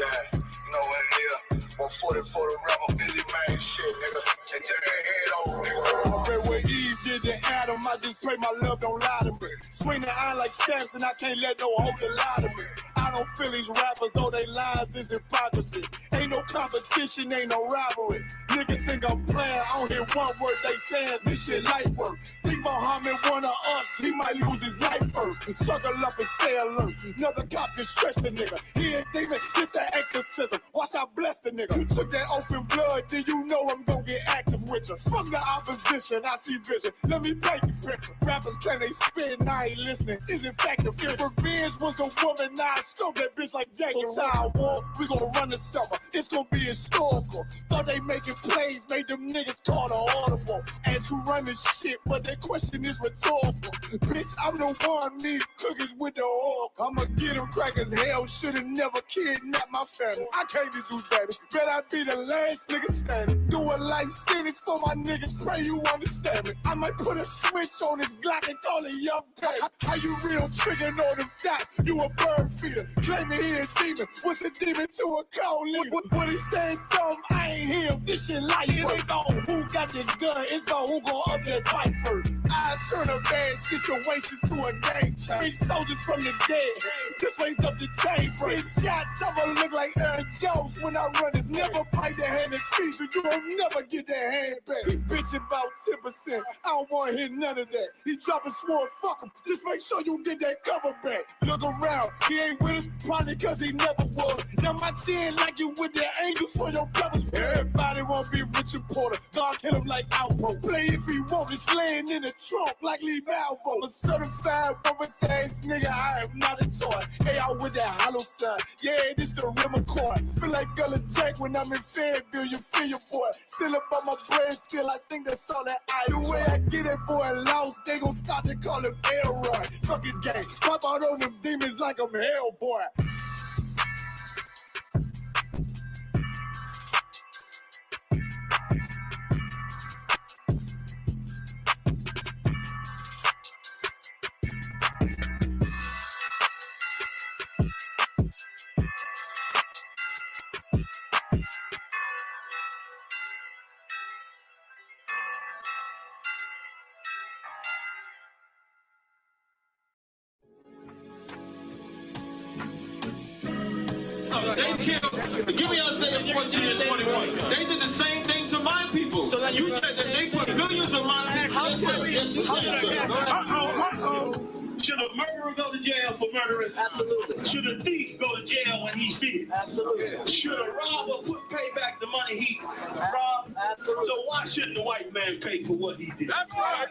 Yeah, you know what it is. 140 for the rebel, busy man, shit, nigga. And turn their head over, nigga. I read what Eve did to Adam. I just pray my love don't lie to me. Swing the iron like Samson, I can't let no holder lie to me. I don't feel these rappers, all they lies is hypocrisy. Ain't no competition, ain't no rivalry. Niggas think I'm playing, I don't hear one word they saying, this shit light work. Think Muhammad one of us, he might lose his life first. Circle up and stay alert. Another cop can stretch the nigga. He ain't demon, this an exorcism. Watch I bless the nigga. You took that open blood, then you know I'm gonna get active with you. From the opposition, I see vision. Let me paint the picture. Rappers claim they spit and I ain't listening. Is in fact if revenge was a woman, now I scope that bitch like Jacob. So time war, we gonna run the summer. It's gonna be historical. Thought they making plays, made them niggas call the audible. As who run this shit, but that question is rhetorical. Bitch, I'm the one need cookies with the oil. I'ma get them crackers. Hell should've never kidnapped my family. I can't do that. Bet I be the last nigga standing. Do a life sentence for my niggas. Pray you understand me. I might put a switch on this Glock and call it Young Pay. How you real triggering on them dots? You a bird feeder. Claiming he a demon. What's a demon to a cold leader? What he saying something? I ain't hear him. This shit light. It ain't about who got this gun. It's about who gon' up that fight first. I turn a bad situation to a game change. Soldiers from the dead. This raised up the chains. Six shots, I'ma look like Aaron Jones when I run it. Never bite the hand and feet, so you don't never get that hand back. He bitching about 10%. I don't wanna hear none of that. He dropping sword, fuck him. Just make sure you get that cover back. Look around, he ain't with us, probably cause he never was. Now my chin like you with the angels for your brothers. Everybody wanna be Richard Porter. God kill him like Alpo. Play if he want, it's laying in the trunk like Lee Malvo. A certified woman's ass nigga, I am not a toy. Hey, out with that hollow side. Yeah, this the rim accord. Feel like Gullah Jack when I'm in Fayetteville, you feel your boy. Still up on my brain, still I think that's all that I do. The way I get that boy lost, they gon' start to call him Elroy. Fuck his gang, pop out on them demons like I'm Hellboy. They killed, give me Isaiah 14 and 21. They did the same thing to my people. So that you said that they put millions of my actions. Should a murderer go to jail for murdering? Absolutely. Should a thief go to jail when he steals? Absolutely. Should a robber pay back the money he robbed? Absolutely. So why shouldn't the white man pay for what he did? That's right.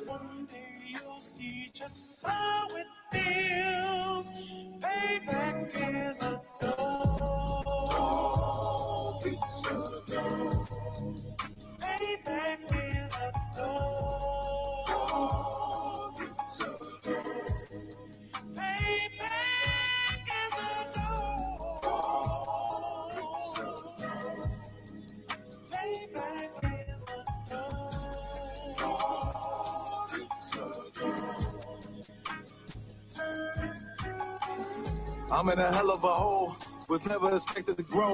One day you'll see just how it feels. Payback is a door. Payback is a door. I'm in a hell of a hole, was never expected to grow.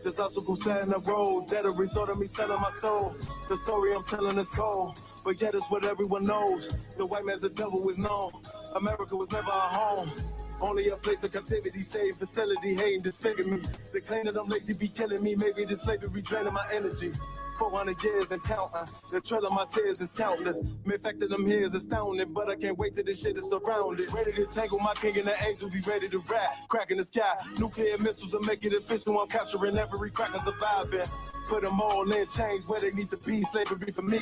Just obstacles set in the road, that a result of me selling my soul. The story I'm telling is cold, but yet it's what everyone knows. The white man's the devil is known. America was never a home, only a place of captivity, safe facility, hating, disfigure me. They claim that I'm lazy, be killing me. Maybe this slavery draining my energy. 400 years and counting. The trail of my tears is countless. The fact that I'm here is astounding, but I can't wait till this shit is surrounded. Ready to tangle my king and the angel, be ready to rap. Cracking the sky, nuclear missiles will make it official. I'm capturing every cracker surviving. Put them all in chains where they need to be. Slavery for me,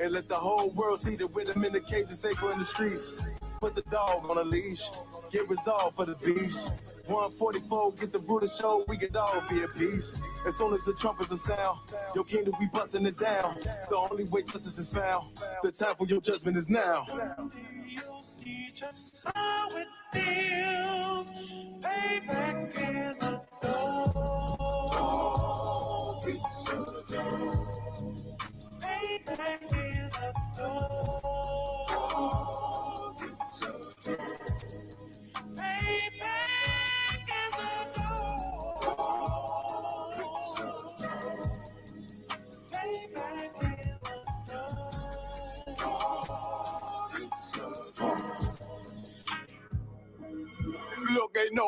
and let the whole world see that with them in the cage and safer in the streets. Put the dog on a leash, get resolved for the beast. 144, get the brutal show, we could all be at peace. As soon as the trumpets are sound, your kingdom we busting it down. The only way justice is found, the time for your judgment is now. You'll see just how it feels. Payback is a door. Payback is a door. Payback is a door.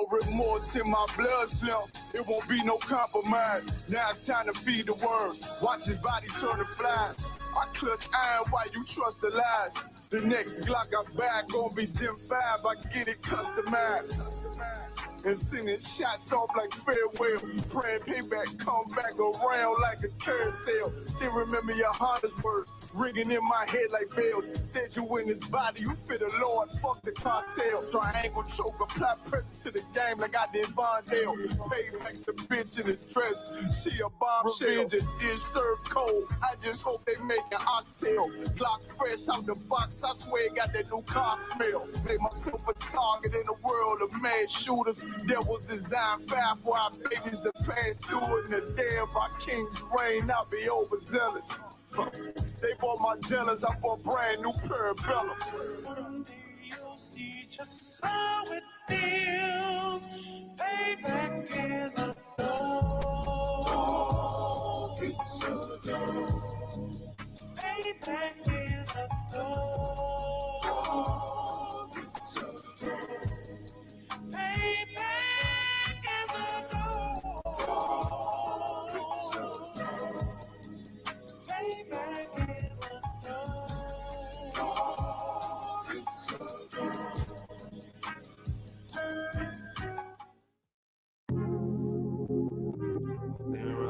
No remorse in my blood slim. It won't be no compromise. Now it's time to feed the worms. Watch his body turn to flies. I clutch iron while you trust the lies. The next Glock I buy gon' be Gen 5. I get it customized. And sending shots off like farewell. Praying payback, come back around like a carousel. Still remember your Honda's words, ringing in my head like bells. Said you in this body, you fit a Lord, fuck the cartel. Triangle choke, apply pressure to the game like I did Vondale. Payback's the bitch in his dress, she a bombshell. Revenge is dish served cold, I just hope they make an oxtail. Glock fresh out the box, I swear it got that new car smell. Made myself a target in the world of mad shooters. That was designed fire for our babies to pass through it. In the day of our king's reign, I'll be overzealous. They bought my jealous, I bought brand new parabellums. One day you'll see just how it feels. Payback is a dog. It's a dog. Payback is a dog. It's a dog. Payback is a dog. It's a dog. Payback is a dog. It's a dog.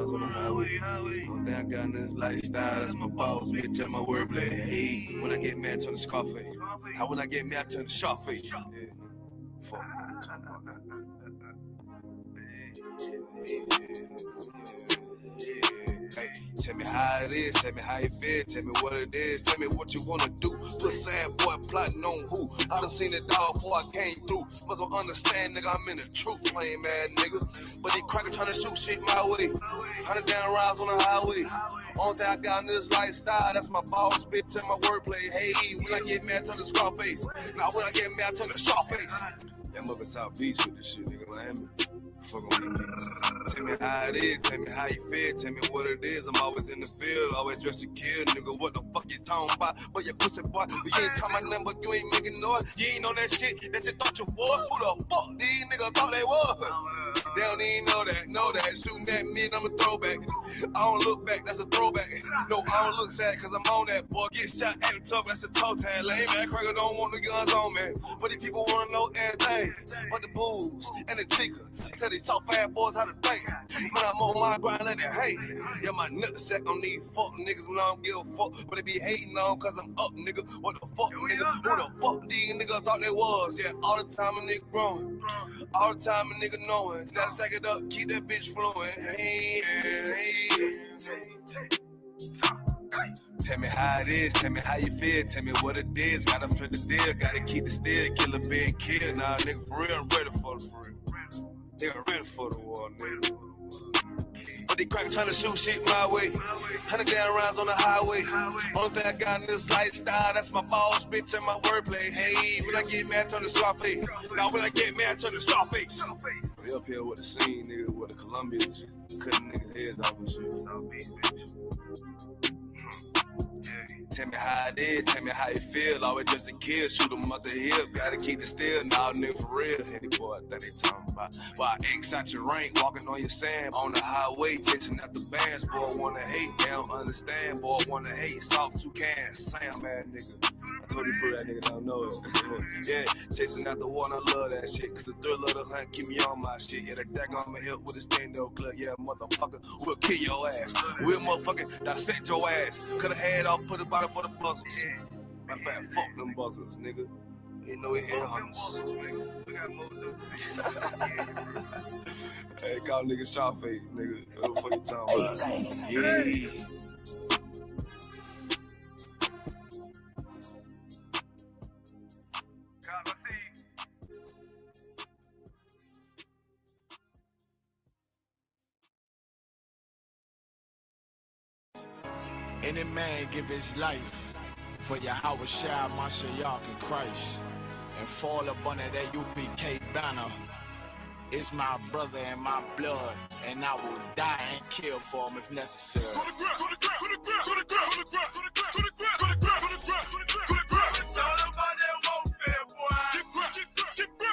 On the highway. One thing I got in this lifestyle, that's my boss, bitch, and my wordplay. Hey, when I get mad, turn the Scarface. How when I get mad, turn the Sharface. Yeah. Fuck, I'm talking about that. Hey, tell me how it is, tell me how you feel, tell me what it is, tell me what you wanna do. Put sad boy plotting on who? I done seen it all before I came through. Must don't understand, nigga, I'm in the truth, lame ass nigga. But these crackers trying to shoot shit my way. 100 down rides on the highway. Only thing I got in this lifestyle, that's my boss, bitch, and my wordplay. Hey, when I get mad, turn the Scarface. Now when I get mad, turn the Sharface. Yeah, I'm up in South Beach with this shit, nigga, Miami. Fuck on me. Tell me how it is, tell me how you feel, tell me what it is. I'm always in the field, always dressed to kill, nigga. What the fuck you talking about? But your pussy boy, you ain't talking about nothing, but you ain't making noise. You ain't on that shit that you thought you was. Who the fuck these niggas thought they was? They don't even know that. Shooting at me, I'm a throwback. I don't look back, that's a throwback. No, I don't look sad, cause I'm on that. Boy, get shot at the top, that's a toe tag. Lame man, cracker don't want the guns on me. But these people wanna know everything. But the booze and the chica. I tell these soft ass boys how to think. But I'm on my grind like that, hey. Yeah, my nutsack on these fuck niggas, and I don't give a fuck. But they be hating on cause I'm up, nigga. What the fuck, nigga? Who the fuck these niggas thought they was? Yeah, all the time a nigga growing. All the time a nigga knowing. Gotta stack it up, keep that bitch flowing. Hey. Tell me how it is, tell me how you feel, tell me what it is. Gotta flip the deal, gotta keep the steel, kill a big kill. Nah, nigga, for real, I'm ready for the real. Nigga, ready for the war, nigga. But they crack trying to shoot shit my way. 100 down rounds on the highway. Only thing I got in this lifestyle, that's my boss, bitch, and my wordplay. Hey, when I get mad, turn the Scarface. Now when I get mad, turn the Scarface. We up here with the scene, nigga, with the Colombians, cutting niggas' heads off and shit. Tell me how it is, tell me how you feel. Always just a kid, shoot 'em up the hill. Gotta keep the steel, nah, nigga, for real. Any boy that they talking about. Why X out your rank, walking on your sand. On the highway, chasing out the bands. Boy, wanna hate, they don't understand. Boy, wanna hate, soft toucans. Sam, man, nigga. I told you for that nigga don't know it. Yeah, chasing out the water, I love that shit. Cause the thrill of the hunt keep me on my shit. Yeah, the deck on my hip with a stand-up club. Yeah, motherfucker, we'll kill your ass. We'll motherfucking dissect your ass. Cut a head off, put a bottle for the buzzers. Matter of fact, fuck them buzzers, nigga. Ain't no head hunters. Hey, call nigga Sharface, nigga. What the fuck you talking about? Yeah. Any man give his life for Yahweh Shai, Mashiach, and Christ, and fall up under that UPK banner. It's my brother and my blood, and I will die and kill for him if necessary. It's all about that warfare, boy.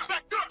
Back up,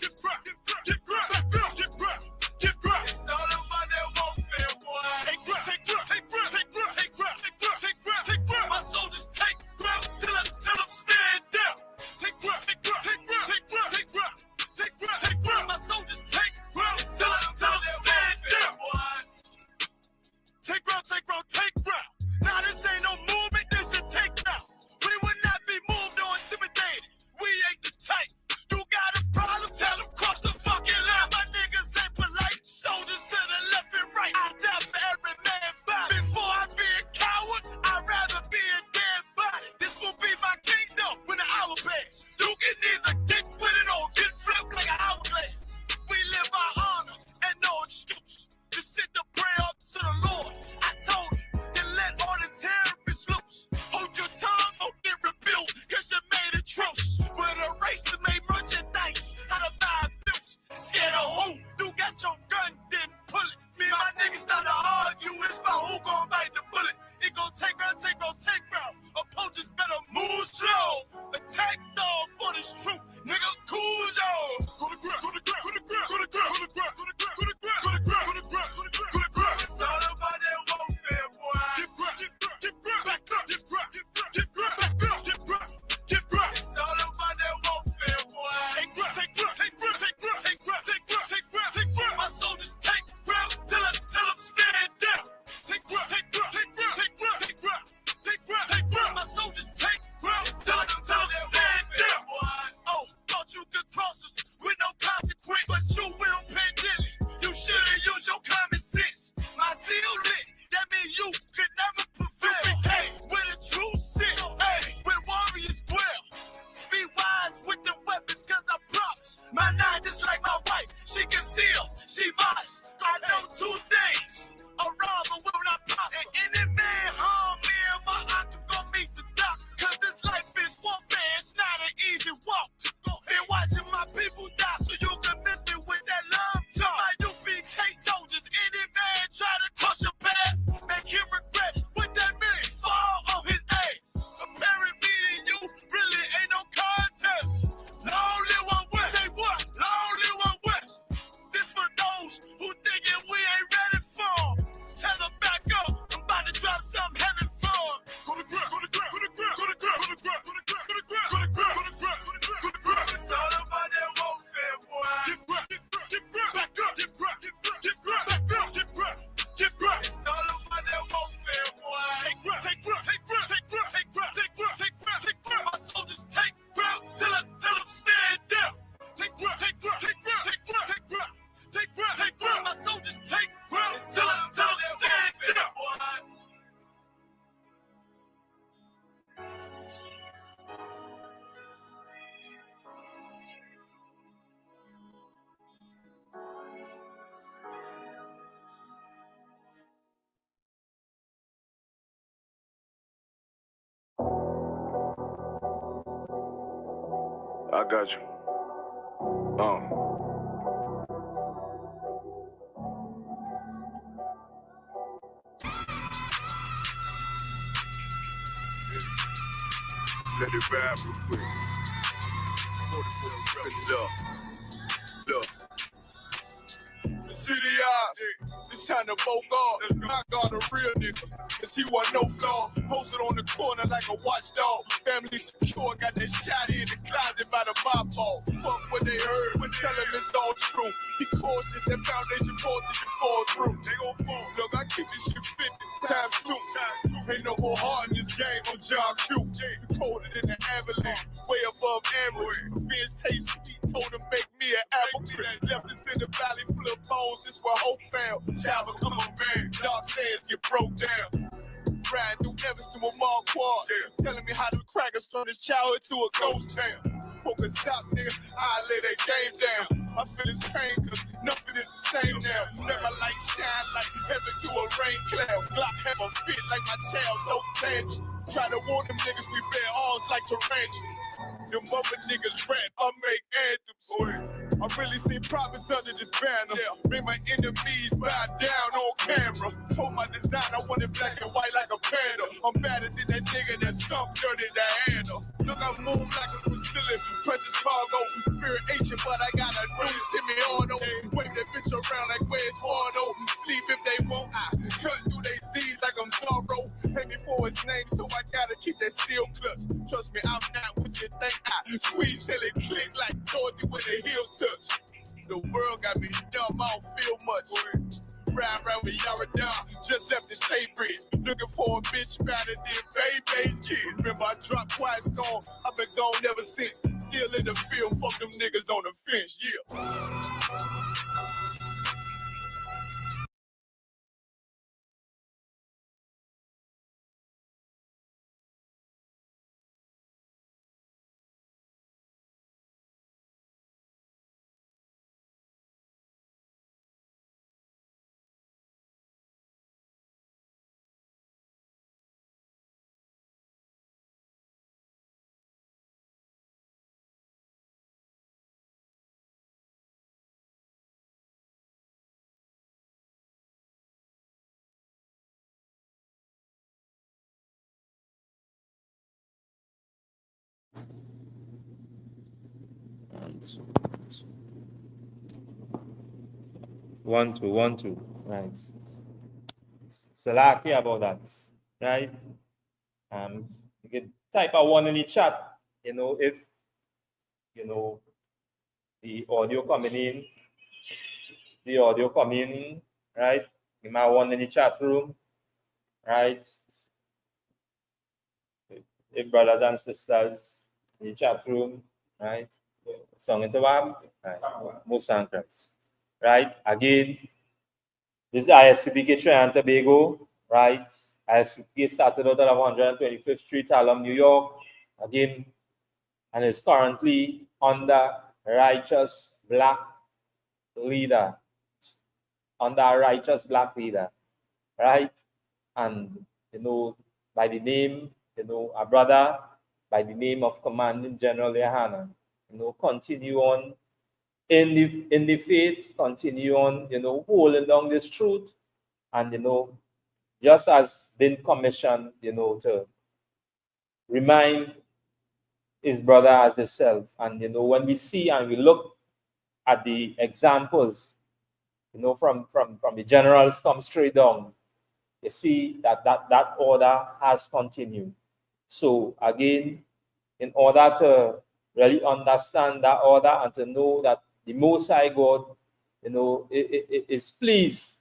I got you. Let it rap real quick. Look. The city eyes, it's time to vote God. I got a real nigga, cause he wasn't no flaw. Posted on the corner like a watchdog. Family secure, got that shot in the closet by the mob ball. Fuck what they heard, when tell them it's all true. Be cautious, that foundation falls till you fall through. They gon' fall. Look, I keep this shit 50 times two. Ain't no more heart in this game, I'm John Q. You colder than the avalanche, way above average. Fierce taste sweet, told him make me an apple tree. Left us in the valley full of bones, this where hope failed. Java, come on, man. Dark sands get broke down. Riding through Evans to a mall quad. Telling me how the crackers turn this childhood to a ghost town. Poker stop, nigga, I lay that game down. I feel his pain, cause nothing is the same now. Let my light shine like heaven through a rain cloud. Glock have a fit like my child, no tangent. Try to warn them niggas we bear arms like tarantulas. Them other niggas rap, I make anthems. I really seen prophets under this banner. Made my enemies bow down on camera. Told my design I wanted black and white like a panda. I'm better than that nigga that's some dirty to handle. Look, I move like a Brazilian, precious cargo, spirit ancient, but I got a new semi-auto. Wave that bitch around like where's Hardo. Sleep if they won't, I cut through they Z's like I'm Zorro. Pay me for his name, so I gotta keep that steel clutch. Trust me, I'm not what you think. I squeeze till it click like Dorothy when the heels touch. The world got me dumb, I don't feel much. Ride around with Yaradon, just left the state bridge. Looking for a bitch better than Baby's kid. Remember I dropped Quiet Storm, I've been gone ever since. Still in the field, fuck them niggas on the fence, yeah. One, two, one, two. Right. Salaki about that. Right. You can type a one in the chat, if the audio coming in, right? You might one in the chat room, right? If brothers and sisters in the chat room, right? Song into right? Most anchors, right? Again, this is ISUPK Trinidad Tobago, right? ISUPK started out at 125th Street, Harlem, New York. Again, and is currently under righteous black leader, right? And by the name, a brother by the name of Commanding General Yahana, continue on in the faith, continue on, holding down this truth, and just as been commissioned, to remind his brother as himself. And when we see and we look at the examples, from the generals come straight down, you see that order has continued. So again, in order to really understand that order and to know that the Most High God, is pleased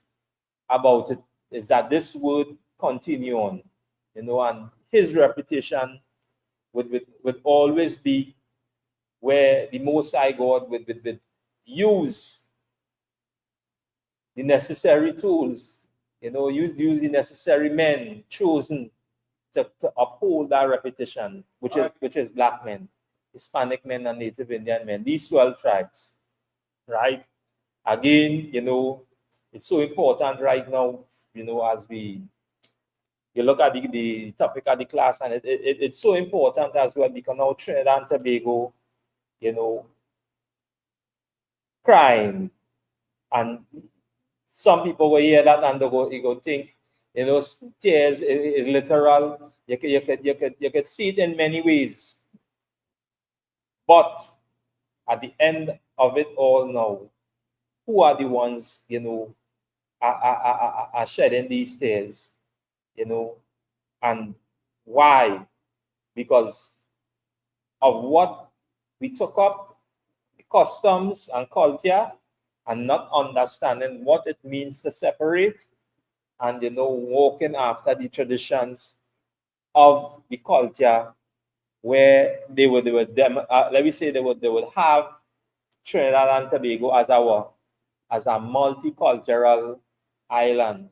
about it, is that this would continue on, and his reputation would always be where the Most High God would use the necessary tools, use the necessary men chosen to uphold that reputation, which is black men, Hispanic men, and Native Indian men, these 12 tribes, right? Again, it's so important right now, as you look at the topic of the class, and it's so important as well, because now Trinidad and Tobago you know, crime. And some people will hear that and they go think, you know, tears is literal. You could see it in many ways. But at the end of it all now, who are the ones, you know, are shedding these tears, you know, and why? Because of what we took up, customs and culture, and not understanding what it means to separate, and, you know, walking after the traditions of the culture, where let me say they would have Trinidad and Tobago as a multicultural island,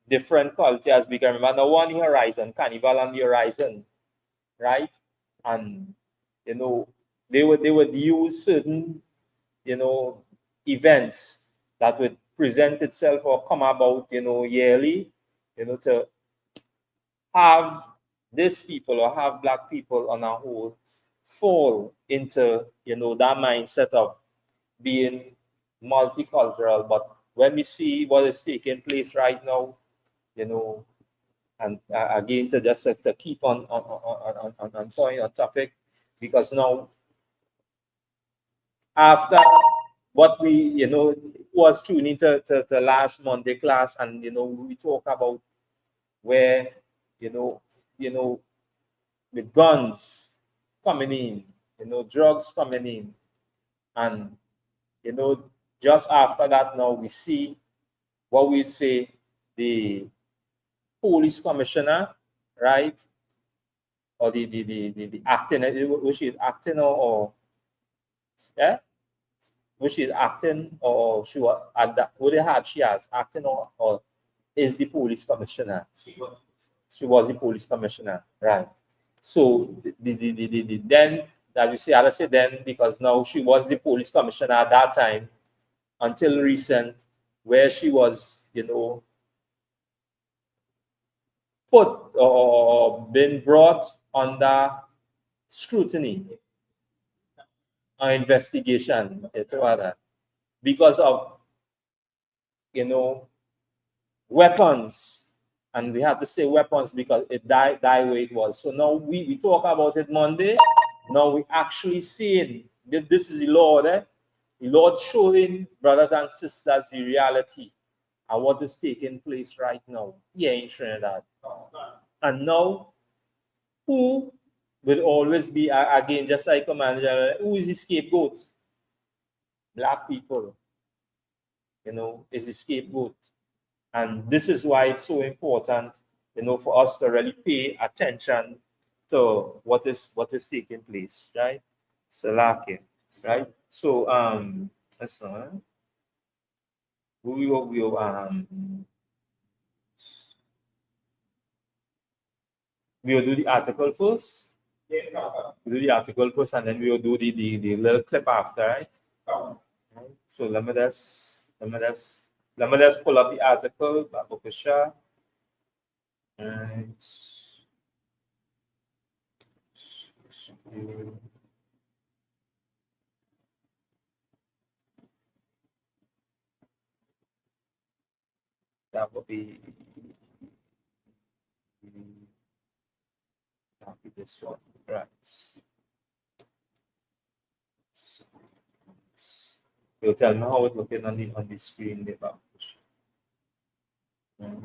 different cultures. Because remember, now on the horizon, carnival on the horizon, right? And, you know, they would use certain, you know, events that would present itself or come about, you know, yearly, you know, to have these people or have black people on a whole fall into, you know, that mindset of being multicultural. But when we see what is taking place right now, you know, and again, to just to keep on point, on topic, because now after what we, you know, was tuning to last Monday class, and, you know, we talk about where, you know, with guns coming in, you know, drugs coming in, and, you know, just after that now we see what we say the police commissioner, right, or the acting, which is acting, or yeah, which is acting, or she was at that, what they had she as acting, or is the police commissioner. She was the police commissioner, right? So then that we say, I say then because now she was the police commissioner at that time until recent, where she was, you know, put or been brought under scrutiny or investigation, because of, you know, weapons. And we have to say weapons because it died where it was. So now we talk about it Monday. Now we actually seeing this is the Lord, the Lord showing brothers and sisters the reality and what is taking place right now here in Trinidad. And now, who will always be, again, just like Commander General, who is the scapegoat? Black people, you know, is the scapegoat. And this is why it's so important, you know, for us to really pay attention to what is taking place, right? Salaki, right? So let's we'll do the article first. We'll do the article first, and then we'll do the little clip after, right? Right. So let me just pull up the article, Babukasha. And that will be this one, right? You'll tell me how it's looking on the screen there, Babukasha. Right.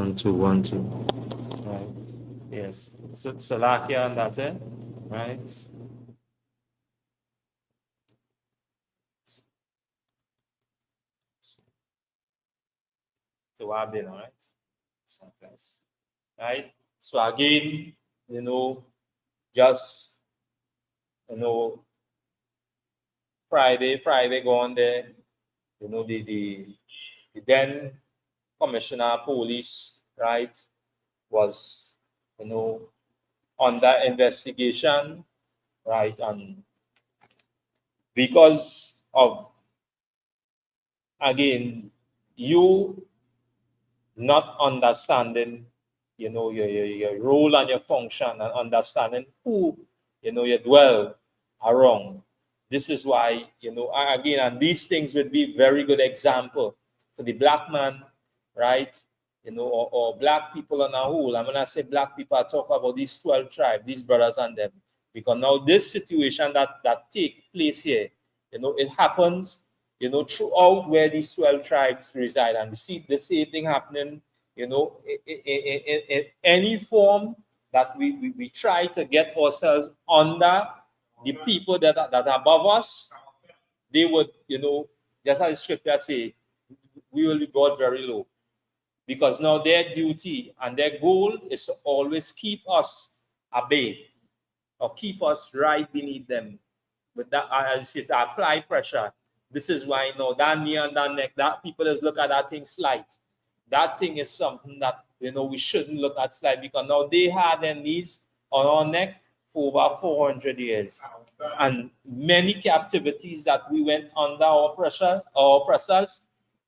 1 2 right, yes, Salakia and that, right, to Abin, all right, someplace, right. So again, just Friday gone there, the then commissioner of police, right, was under investigation, right, and because of, again, you not understanding, your role and your function, and understanding who, you dwell around. This is why, again, and these things would be very good example for the black man, right? Or black people on a whole. And when I say black people, I talk about these 12 tribes, these brothers and them. Because now this situation that take place here, it happens, throughout where these 12 tribes reside. And we see the same thing happening, in any form that we try to get ourselves under the people that are above us, they would, just as the scripture say, we will be brought very low. Because now their duty and their goal is to always keep us abated, or keep us right beneath them. With that, as to apply pressure. This is why that knee and that neck, that people just look at that thing slight. That thing is something that we shouldn't look at slight, because now they had their knees on our neck for over 400 years. And many captivities that we went under our oppressors,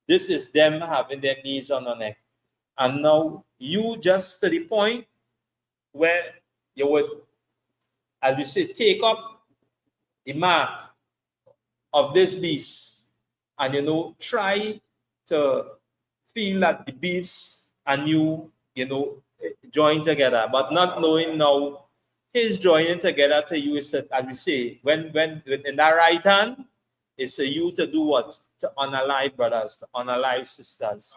this is them having their knees on our neck. And now you just to the point where you would, as we say, take up the mark of this beast, and try to feel that the beast and you join together, but not knowing now his joining together to you is, as we say, when in that right hand is for you to do what? To unalive brothers, to unalive sisters.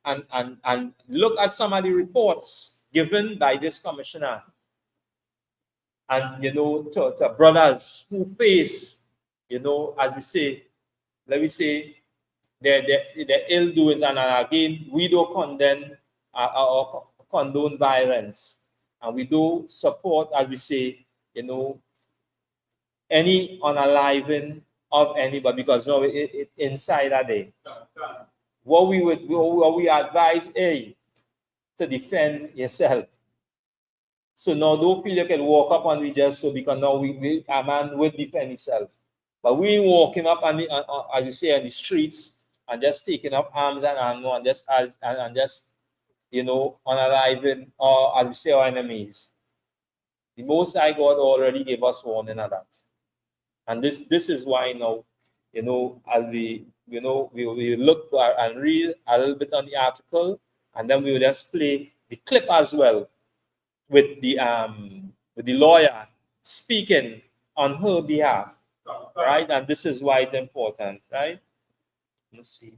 And look at some of the reports given by this commissioner, and to brothers who face, as we say, let me say, their ill doings. And again, we don't condone violence, and we do support, as we say, any unaliving of anybody, because inside that day, what we advise, to defend yourself. So now don't feel you can walk up and we just so, because now a man will defend himself. But we ain't walking up and as you say, on the streets and just taking up arms and ammo and just unaliving, or as we say, our enemies. The Most High God already gave us warning of that. And this is why now, as we look and read a little bit on the article, and then we will just play the clip as well with the lawyer speaking on her behalf, right? And this is why it's important, right? Let's see.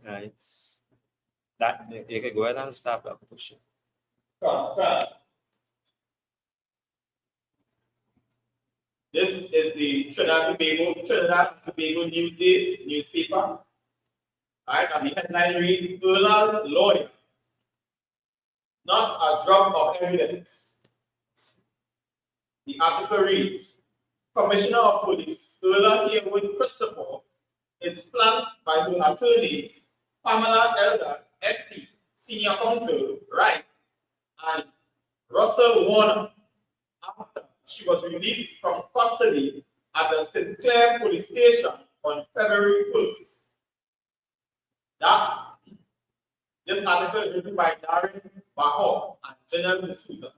Right. That you can go ahead and stop that pushing. This is the Trinidad Tobago Newsday newspaper. Right, and the headline reads, Erla's lawyer, not a drop of evidence. The article reads, Commissioner of Police Erla Herwood Christopher is flanked by her attorneys, Pamela Elder, SC, Senior Counsel, Right, and Russell Warner, after she was released from custody at the St. Clair Police Station on February 1st. This article is written by Darren Bahor and Janelle D'Souza.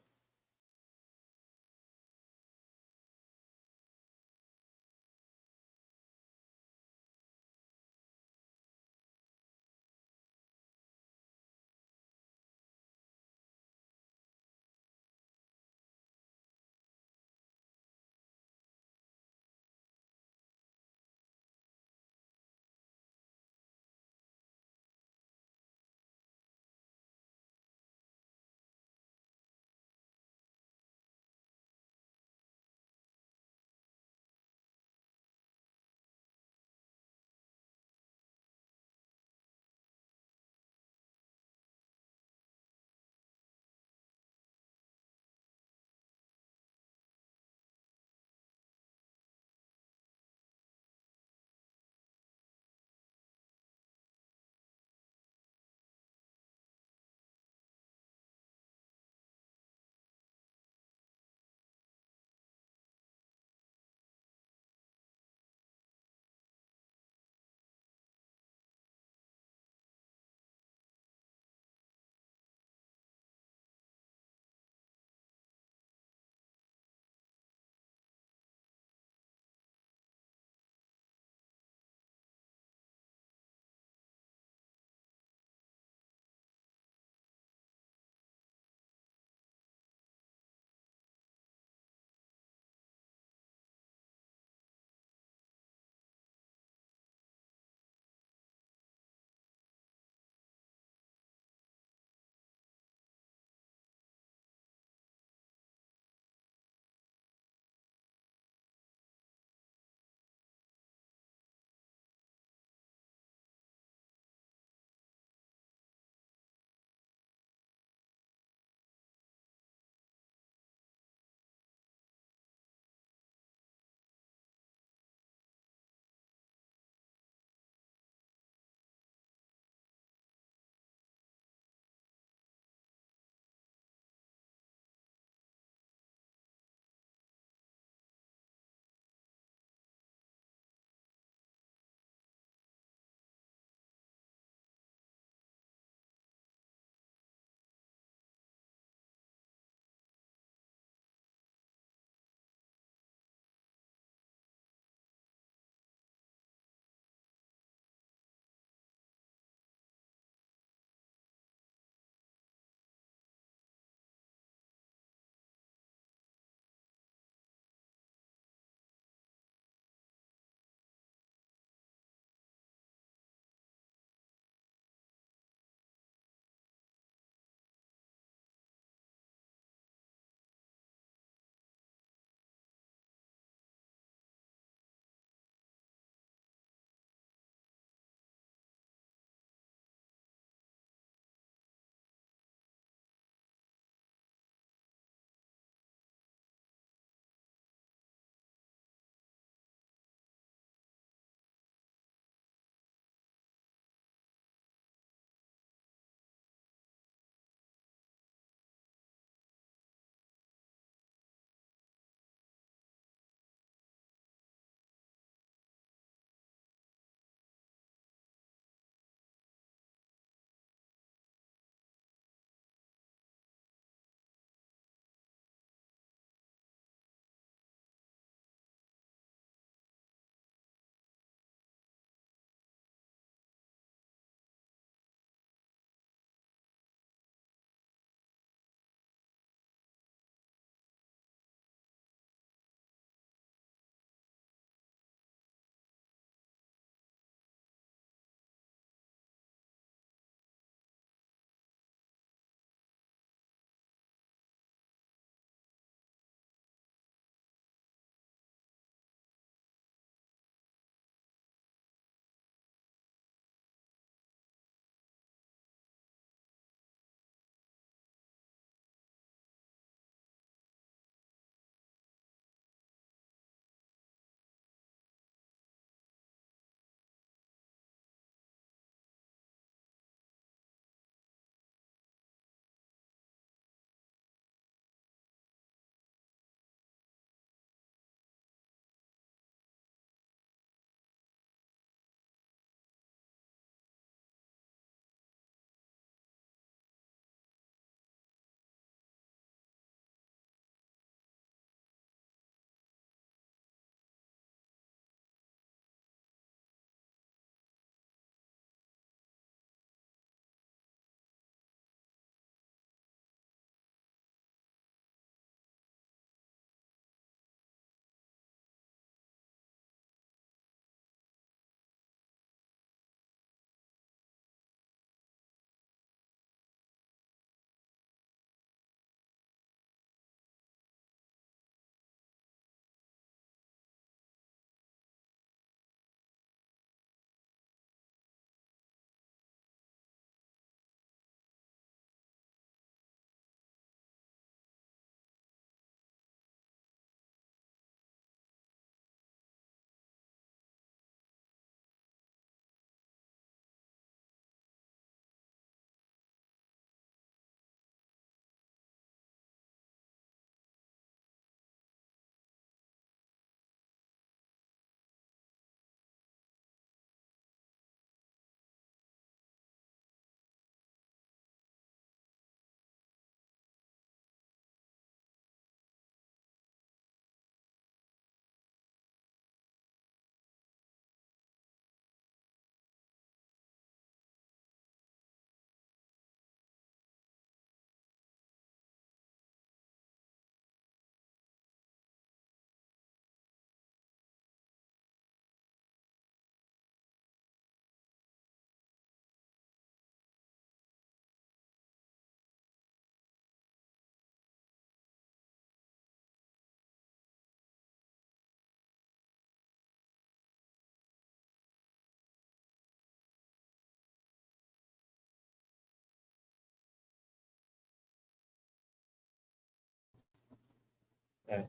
Right.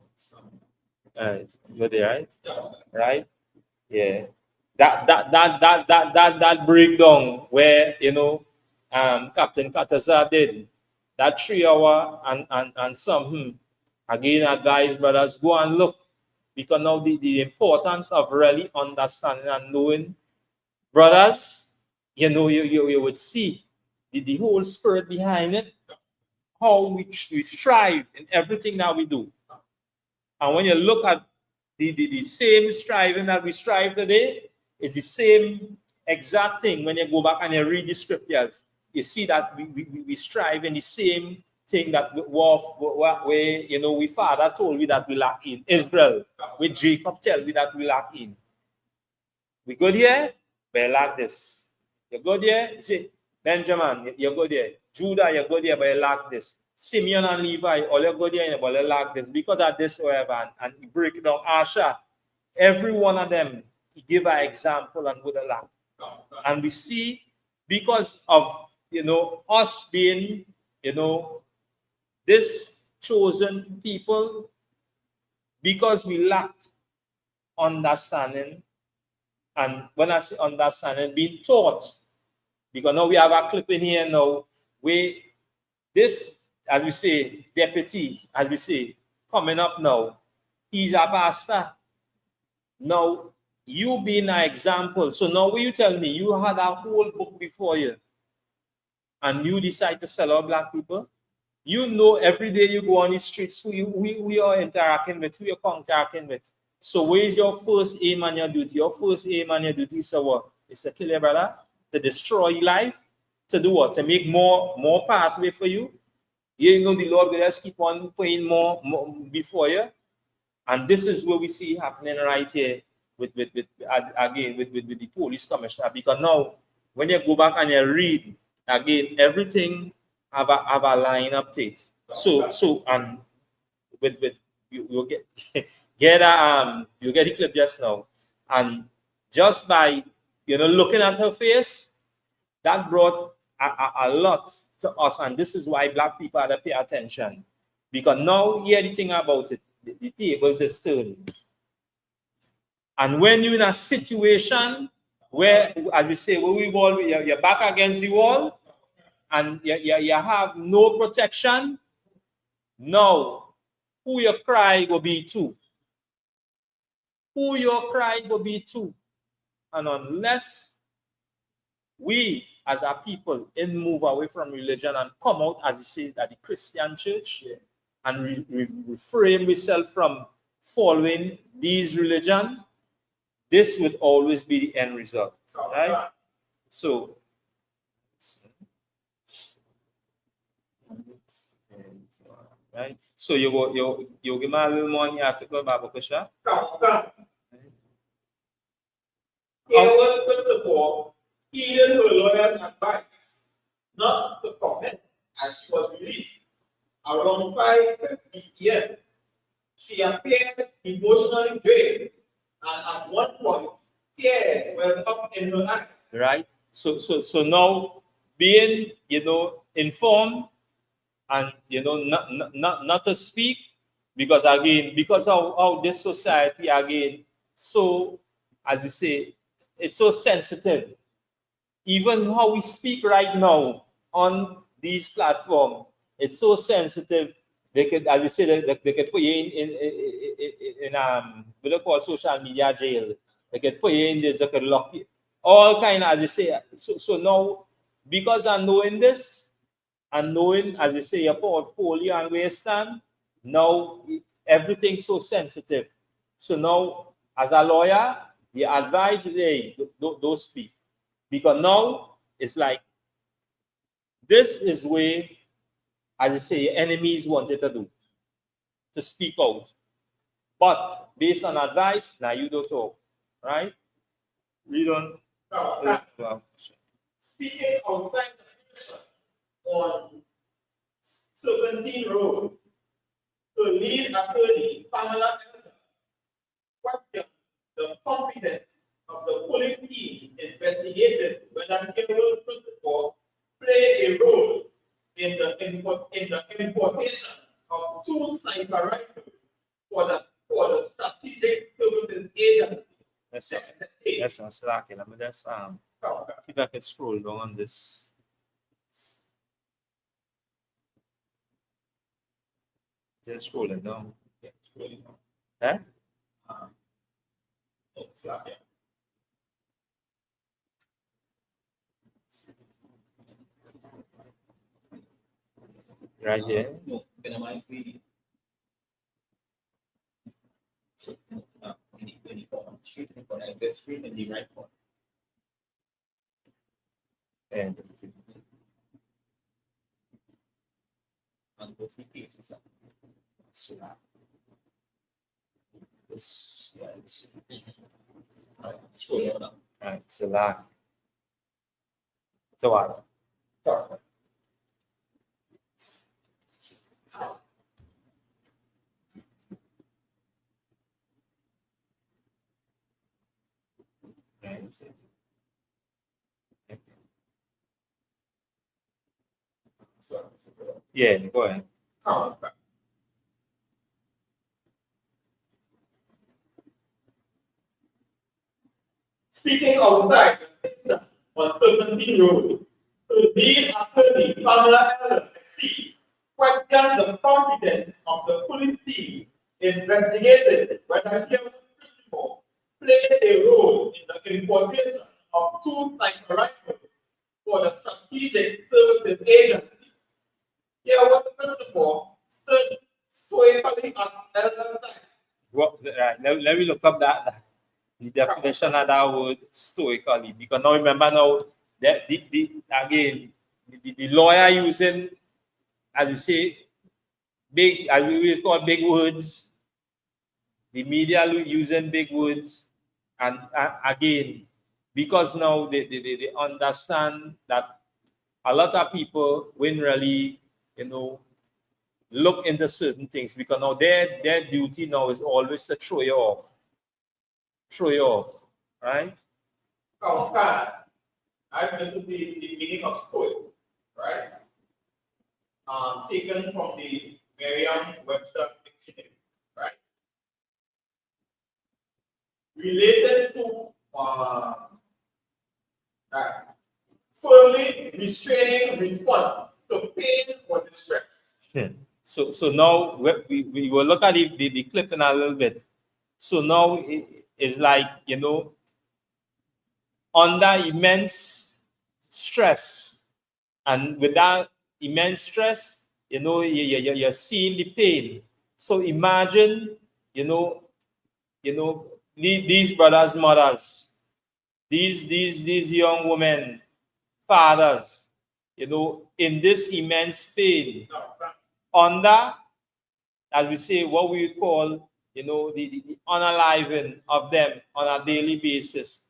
Right. Good there, right? Right? Yeah. That breakdown where Captain Katasa did that 3 hour and some again advise brothers go and look because now the importance of really understanding and knowing brothers, you would see the whole spirit behind it, how we strive in everything that we do. And when you look at the same striving that we strive today, it's the same exact thing. When you go back and you read the scriptures, you see that we strive in the same thing that we father told me that we lack in. Israel, with Jacob tell me that we lack in. We go there, but you lack this. You go there, you say, Benjamin, you go there. Judah, you go there, but you lack this. Simeon and Levi, all you go there, but you lack this. Because of this, however, and you break it down, Asher, every one of them, he give an example and with a lack. And we see, because of, us being, this chosen people, because we lack understanding. And when I say understanding, being taught, because now we have a clip in here now, this, as we say, deputy, as we say, coming up now, he's a pastor. Now, you being an example. So now will you tell me, you had a whole book before you, and you decide to sell out black people? You know every day you go on the streets, who we are interacting with, who you're interacting with. So where is your first aim and your duty? Your first aim and your duty is to what? It's to kill your brother, to destroy your life, to do what? To make more pathway for you. You know the Lord will just keep on putting more before you. And this is what we see happening right here with the police commissioner. Because now when you go back and you read again, everything have a line update. So and with you get you get the clip just now, and just by looking at her face, that brought a lot to us, and this is why black people have to pay attention, because now hear the thing about it, the tables is turned, and when you're in a situation where, as we say, where you're back against the wall, and you have no protection, now who you cry will be to. Who your cry will be to. And unless we as a people move away from religion and come out, as you say, at the Christian church, and refrain ourselves from following these religion, this would always be the end result. Right? So right? So you give me a little money article about Kusha? First of all, heeded her lawyer's advice not to comment as she was released. Around 5:50 p.m., she appeared emotionally drained, and at one point, tears welled up in her eyes. Right? So now being informed and not to speak, because again, because of how this society again, so as we say, it's so sensitive. Even how we speak right now on these platforms, it's so sensitive. They could, as we say, they could put you in what they call social media jail. They could put you in this, they could lock you. All kind of, as we say. So now, because I'm knowing this, and knowing, as you say, your portfolio and where you stand, now everything's so sensitive. So now, as a lawyer, the advice is, hey, don't speak. Because now it's like, this is where, as you say, your enemies wanted to do, to speak out. But based on advice, now you don't talk, right? We don't. Speaking outside the station on Serpentine Road, the lead attorney, Pamela Elder, questioned the competence of the police team investigating whether Gabriel Christopher played a role in the importation of 2 sniper rifles for the Strategic Services Agency. Yes, the sir. SSA. Yes, sir. Slack it. Let me just Okay. see if I can scroll down on this. Just scrolling down. Yeah, it's really not. Eh? It's like, yeah. Right here. No, minimize the when you go on street, you go on exit screen in the right corner. And And go through pages. so this, yeah, this, Right. Scroll down. right. Select. So what? Sorry. Right. Sorry. Yeah, go ahead. Okay. Speaking outside the station on Serpentine Road, the lead attorney, Pamela Elder, SC, questioned the competence of the police team investigating whether he and Christopher played a role in the importation of 2 sniper rifles for the Strategic Services Agency. Here was Christopher stood stoically at Elder's side. Well, right. Let me look up the definition of that word stoically, because now remember now that again the lawyer using, as you say, big, as we always call big words, the media using big words, and again, because now they understand that a lot of people wouldn't really, look into certain things, because now their duty now is always to throw you off, right? Compound. Right? This is the meaning of stoic, right? Taken from the Merriam-Webster dictionary, right? Related to firmly restraining response to pain or distress. So now we will look at the clip in a little bit. So now it's like, under immense stress, and with that immense stress, you're seeing the pain. So imagine, these brothers, mothers, these young women, fathers, in this immense pain, under, as we say, what we call, the unaliving of them on a daily basis.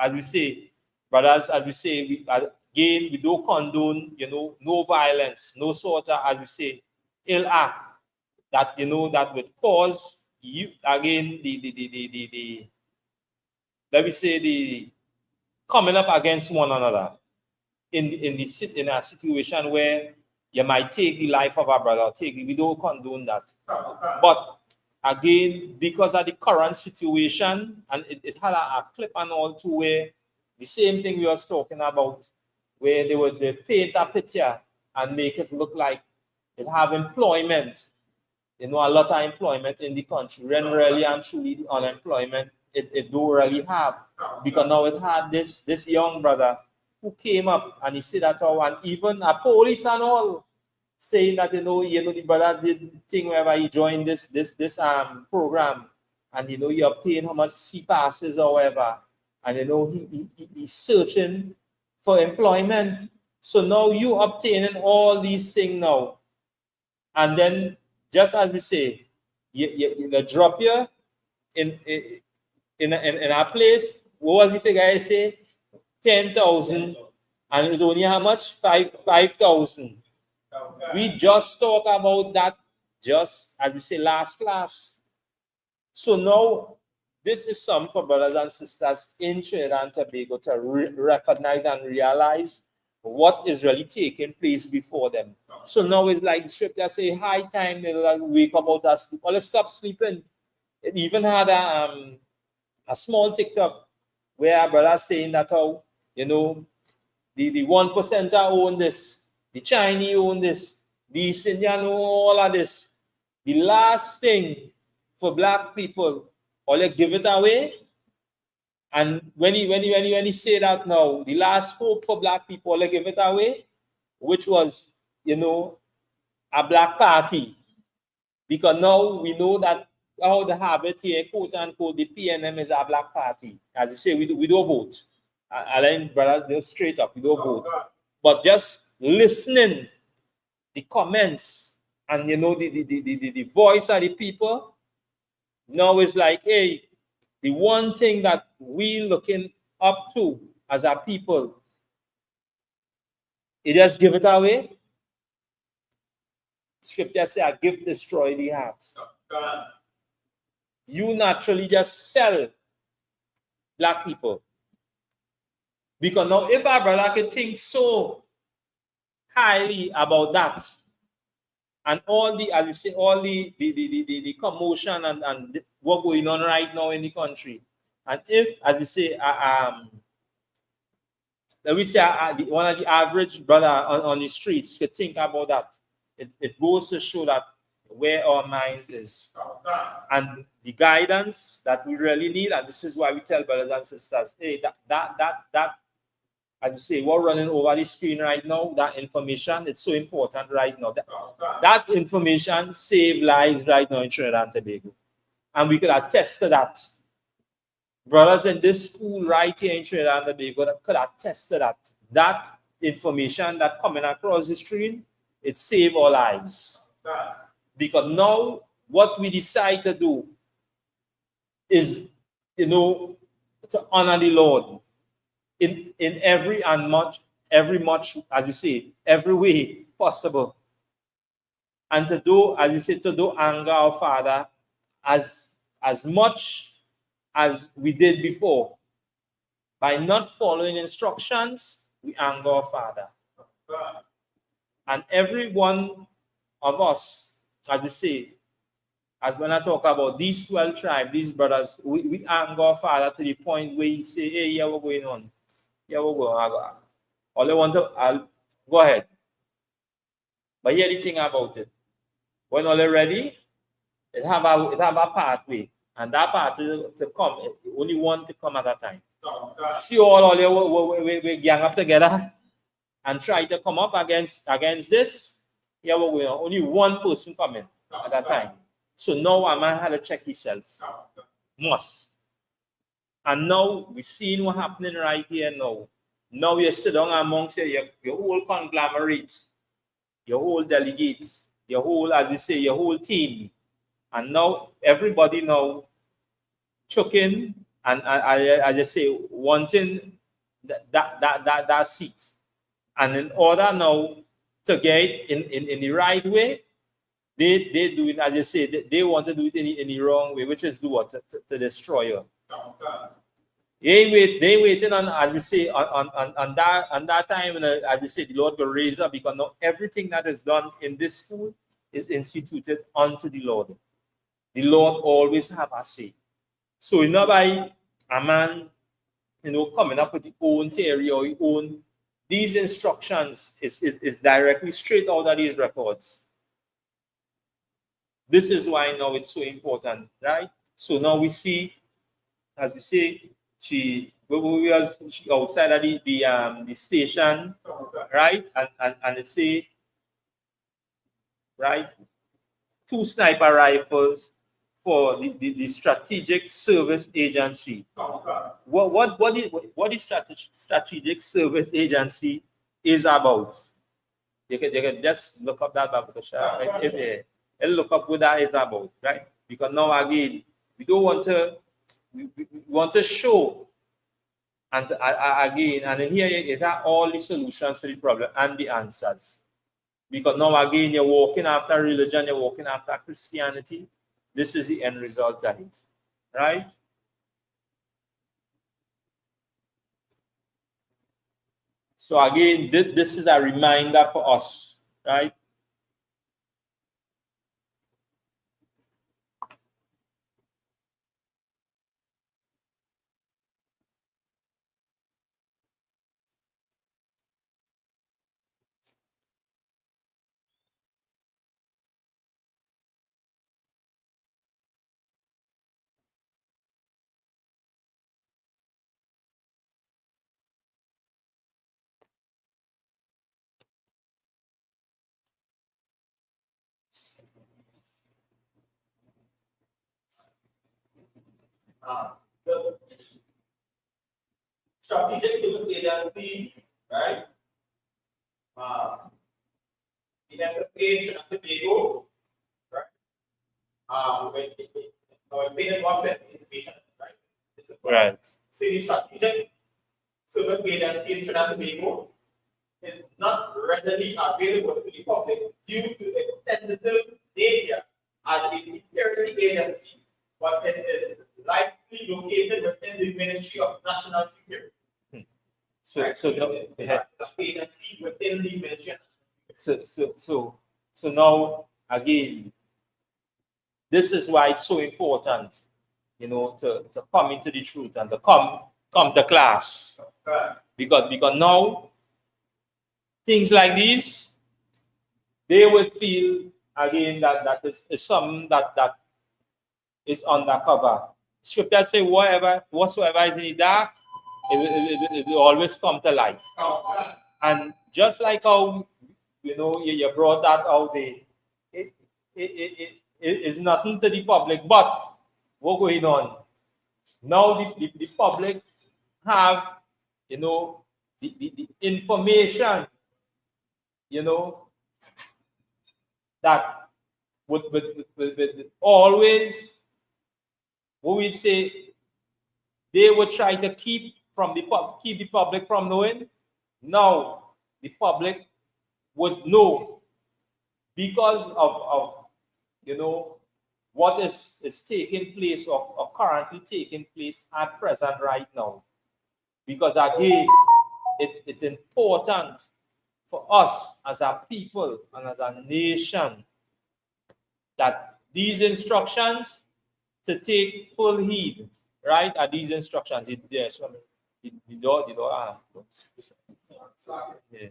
As we say, brothers, as we say, again, we don't condone, no violence, no sort of, as we say, ill act that, that would cause you, again, the let me say, the coming up against one another in a situation where you might take the life of a brother, we don't condone that. But again, because of the current situation, and it had a clip and all too, where the same thing we was talking about, where they paint a picture and make it look like it have employment, a lot of employment in the country, when really and truly the unemployment it don't really have. Because now it had this young brother who came up and he said that, and even a police and all saying that, the brother did thing wherever he joined this program, and he obtained how much C passes or whatever, and he's searching for employment. So now you obtaining all these things now, and then just as we say, you drop you in a place. What was the figure I say? 10,000, and it's only how much? 5,000. We just talk about that, just as we say, last class. So now, this is something for brothers and sisters in Trinidad and Tobago to recognize and realize what is really taking place before them. So now it's like the scripture say, high time they like wake up out of sleep. Or let's stop sleeping. It even had a small TikTok where a brother saying that how, you know, the 1% own this, the Chinese own this, the East Indian own all of this. The last thing for black people, or they give it away. And when he say that now, the last hope for black people, they give it away, which was, you know, a black party. Because now we know that how the habit here, quote unquote, the PNM is a black party. As you say, we don't vote. Alain, brother, they're straight up, we don't vote. But just listening the comments and, you know, the voice of the people, now is like, hey, the one thing that we looking up to as a people, you just give it away. Scripture say, a gift destroy the heart. You naturally just sell black people. Because now if our brother can think so highly about that, and all the, as you say, all the commotion and what going on right now in the country, and if, as we say, let me say one of the average brother on the streets could think about that, it goes to show that where our minds is, and the guidance that we really need. And this is why we tell brothers and sisters, hey, that as you say, we're running over the screen right now, that information, it's so important right now. That information save lives right now in Trinidad and Tobago. And we could attest to that. Brothers in this school right here in Trinidad and Tobago could attest to that. That information that coming across the screen, it saved our lives. Because now what we decide to do is, you know, to honor the Lord in every much, as you say, every way possible. And to do, as you say, to do anger our Father as much as we did before. By not following instructions, we anger our Father. And every one of us, as we say, as when I talk about these 12 tribes, these brothers, we anger our Father to the point where he say, hey, yeah, what's going on? Yeah, we'll go. All I want to, I'll go ahead. But hear the thing about it. When all ready, it have a pathway, and that pathway to come, only one to come at a time. See all we gang up together and try to come up against this. Yeah, we're going on. Only one person coming at that time. So now a man had to check himself. Must. And now we seeing what happening right here now. Now you sit down amongst your whole conglomerate, your whole delegates, your whole, as we say, your whole team. And now everybody now choking and I just say wanting that seat. And in order now to get in the right way, they do it, as you say, they want to do it in the wrong way, which is do what? To destroy you. They waiting on, as we say, on that time, as we say, the Lord will raise up, because now everything that is done in this school is instituted unto the Lord. The Lord always have a say. So you know, by a man, you know, coming up with his own theory or his own, these instructions is directly straight out of these records. This is why now it's so important, right? So now we see, as we say, she was outside of the station, right? And it say, right, 2 sniper rifles for the Strategic Service Agency. What is Strategic Service Agency is about? You can just look up that if look up what that is about, right? Because now again, we don't want to, we want to show, and again, and in here it has all the solutions to the problem and the answers. Because now again, you're walking after religion, you're walking after Christianity. This is the end result of it, right? So again, this is a reminder for us, right? The strategic civil agency, right? It has a stage at the Tobago, right? When it's saying one information, right? It's a Right. city strategic civil agency in Trinidad Tobago is not readily available to the public due to its sensitive nature as a security agency, but it is likely located within the Ministry of National Security. Right? The agency within the Ministry of National Security. So now again, this is why it's so important, you know, to come into the truth and to come to class. Because now things like these, they would feel again that is something that is undercover. Scripture say whatsoever is in the dark, it will always come to light. And just like how you brought that out there, it is nothing to the public, but what's going on now? The public have the information that would always, what we say, they would try to keep the public from knowing. Now the public would know because of what is taking place or currently taking place at present right now. Because again, it's important for us as a people and as a nation that these instructions to take full heed, right? Are these instructions? The door. Yeah.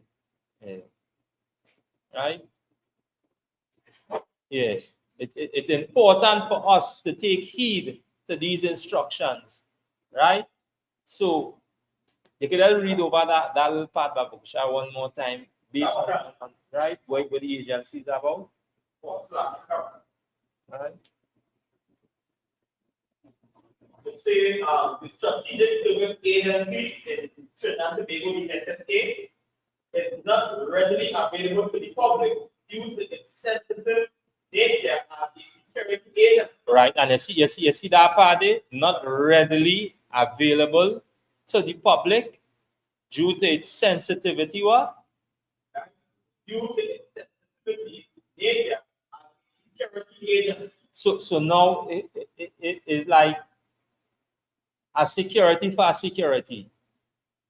Right? Yeah. It's important for us to take heed to these instructions, right? So you can read over that little part of Buksha one more time, based on right what the agency is about. Right? It's saying the Strategic Service Agency in Trinidad and Tobago, the SSA, is not readily available to the public due to its sensitive nature as a security agency. Right, and you see that part there, not readily available to the public due to its sensitivity. What? Due to its sensitivity nature as a security agency. So now it is like a security for a security,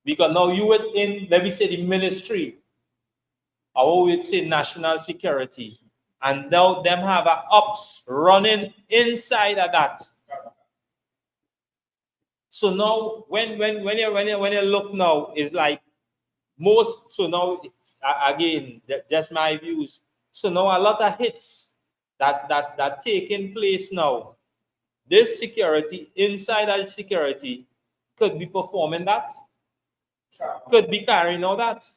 because now you within, let me say, the ministry, or we would say national security, and now them have a ops running inside of that. So now when you look now, is like most. So now it's, again, just my views. So now a lot of hits that taking place now. This security, inside that security, could be performing that, could be carrying out that.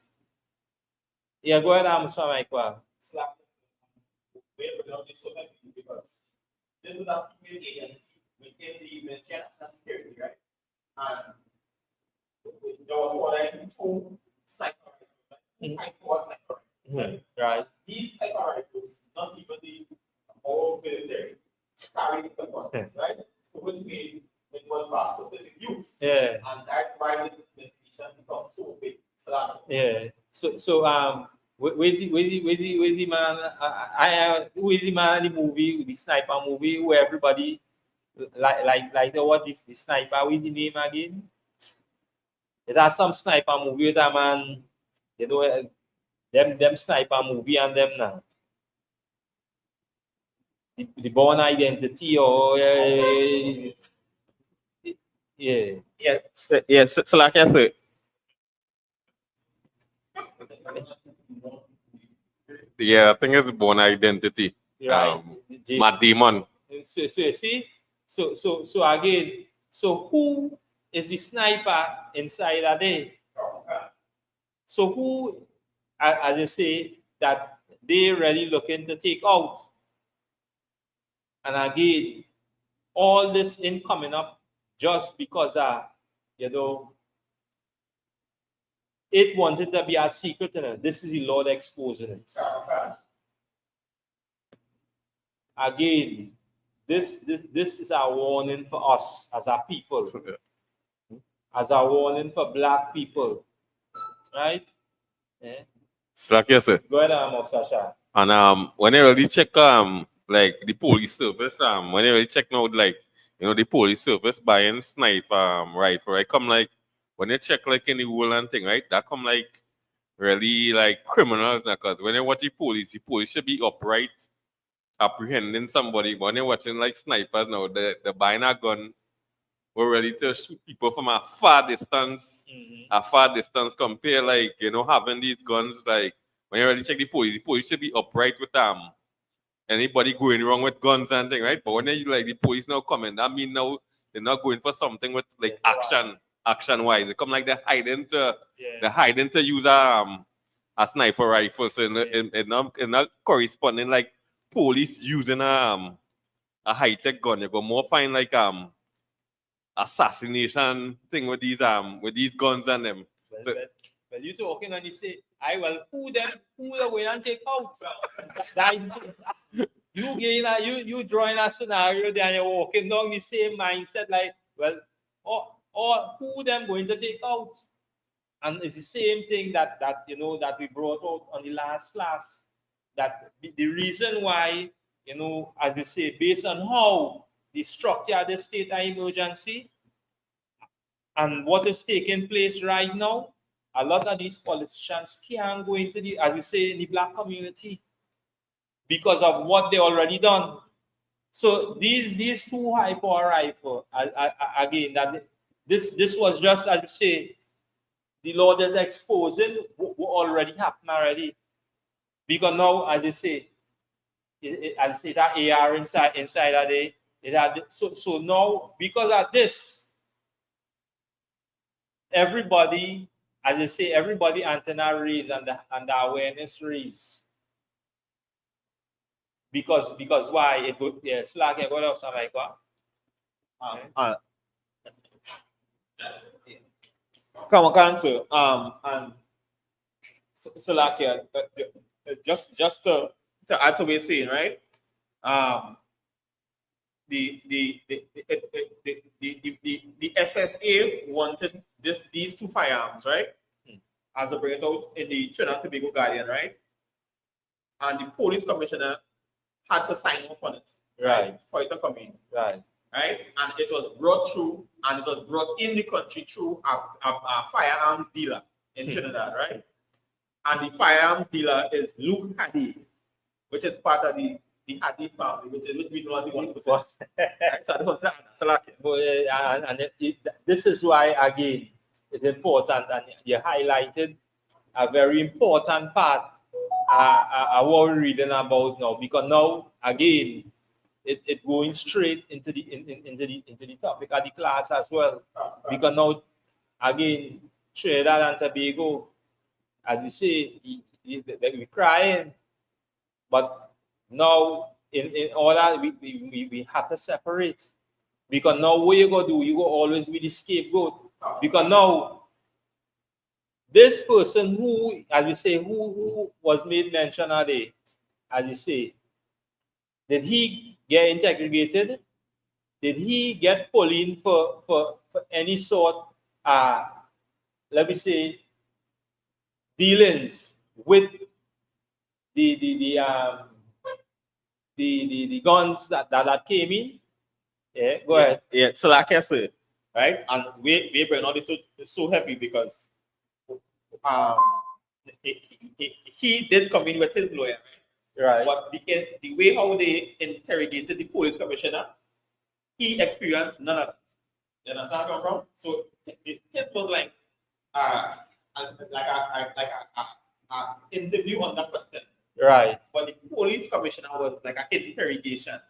Yeah, go ahead, I'm sorry, Michael. This is a security agency within the Ministry of National Security, right? And there was more than two sniper rifles, Right. These sniper rifles, not even the whole military, carry the weapons, right? So which means it was for specific use. Yeah. And that's why this investigation becomes so big. Yeah. So where's the man? Where's the man in the movie, the sniper movie, where everybody like what is the sniper? What's the name again? It has some sniper movie with a man You know, them sniper movie and them now. The Born Identity or yeah. Yes, so like I said, Yeah, I think it's Born Identity. Right. Matt Damon. So you see, so again, so who is the sniper inside a day? So who, as I say, that they really looking to take out? And again, all this in coming up just because you know, it wanted to be a secret, and this is the Lord exposing it. Again, this is a warning for us as a people, as a warning for black people, right? Yeah. So like yes, sir. Go ahead, Sasha. And when I really check like the police service, when I really check out like the police service buying snipe rifle, right? Come like when they check like any rule and thing, right? That come like really like criminals because when they watch the police should be upright apprehending somebody, but when they're watching like snipers now, the buying a gun, we're ready to shoot people from a far distance, compare like having these guns like when you already check the police should be upright with anybody going wrong with guns and thing, right? But when they like the police now coming, that mean now they're not going for something with like action wise. They come like they're hiding to use a sniper rifle, so it not corresponding like police using a high-tech gun. You go more find like assassination thing with these guns and them. Well, you talking and you say, I will who the way and take out. You drawing a scenario there and you're walking down the same mindset, like, well, or who them going to take out. And it's the same thing that we brought out on the last class. That the reason why, as we say, based on how the structure of the state of emergency and what is taking place right now, a lot of these politicians can't go into the, as we say, in the black community because of what they already done. So these two high power rifle, again, that this was just, as we say, the Lord is exposing what already happened already. Because now, as I say, that AR inside of the, so now, because of this, everybody, as I say, everybody antenna raised and the awareness raised. Because why? It would, yes, like what else am I got? Come on, answer. And so like just to add to what we're saying, right? The SSA wanted these two firearms, right? As they bring it out in the Trinidad Tobago Guardian, right? And the police commissioner had to sign off on it, right? For it to come in, right? And it was brought through, and it was brought in the country through a firearms dealer in Trinidad, right? And the firearms dealer is Luke Hadid, which is part of the Hadid family, which we know as the 1%. This is why, again, it's important, and you highlighted a very important part what we're reading about now, because now, again, it going straight into the topic of the class as well. Because now, again, Trinidad and Tobago, as we say, we're crying, but now in order we have to separate. Because now what you go do, you go always be the scapegoat. Because now this person who, as we say, who was made mention of it, as you say, did he get integrated? Did he get pulled in for any sort let me say dealings with the guns that came in? Yeah, go ahead. Yeah, so like I said, right? And we bring all this so heavy because he did come in with his lawyer, Right. but the way how they interrogated the police commissioner, he experienced none of that. You understand where I'm from? So his was like a interview on that question. Right. But the police commissioner was like an interrogation,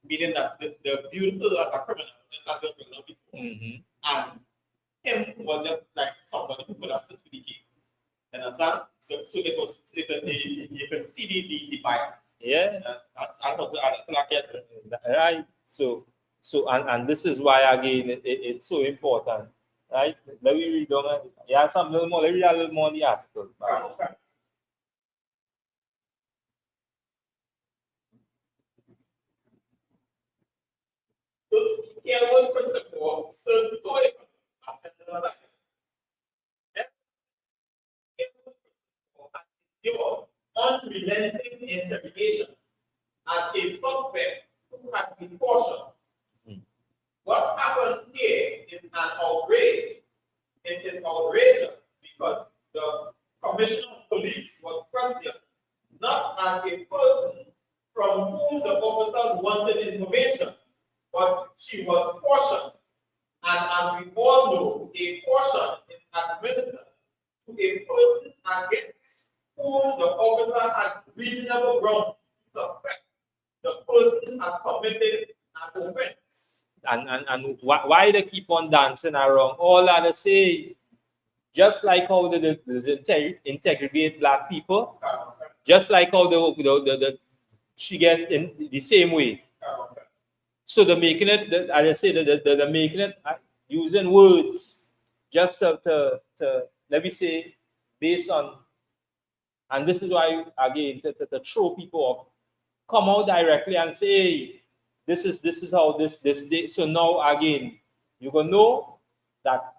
meaning that the viewed her as a criminal, just as a criminal before. Mm-hmm. And him was just like somebody who could assist with the case. You understand? So you can see the bias. Yeah. That's like yes. Right. So and this is why again it's so important. Right? Let me read on. Yeah, some little more. Let me read a little more on the article. So here was first of all, so your unrelenting interrogation as a suspect who had been cautioned. What happened here is an outrage. It is outrageous because the commissioner of police was questioned not as a person from whom the officers wanted information, but she was cautioned. And as we all know, a caution is administered to a person against whom the officer has reasonable ground to suspect the person has committed an offense. And why they keep on dancing around? All that they say, just like how they integrate black people, just like how she get in the same way. So they're making it, as I say, they're making it using words just to let me say, based on, and this is why again to throw people off, come out directly and say, hey, this is how this day. So now again, you're gonna know that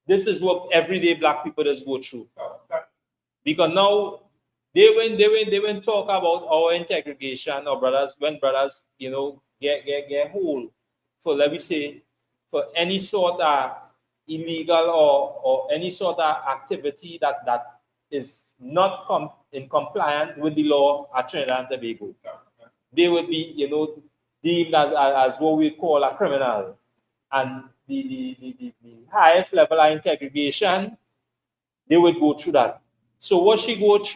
this is what everyday black people just go through. Because now they when talk about our integration or brothers, when brothers, get hold for, let me say, for any sort of illegal or any sort of activity that is not in compliance with the law at Trinidad and Tobago, they would be, deemed as what we call a criminal. And the highest level of integration, they would go through that. So what she went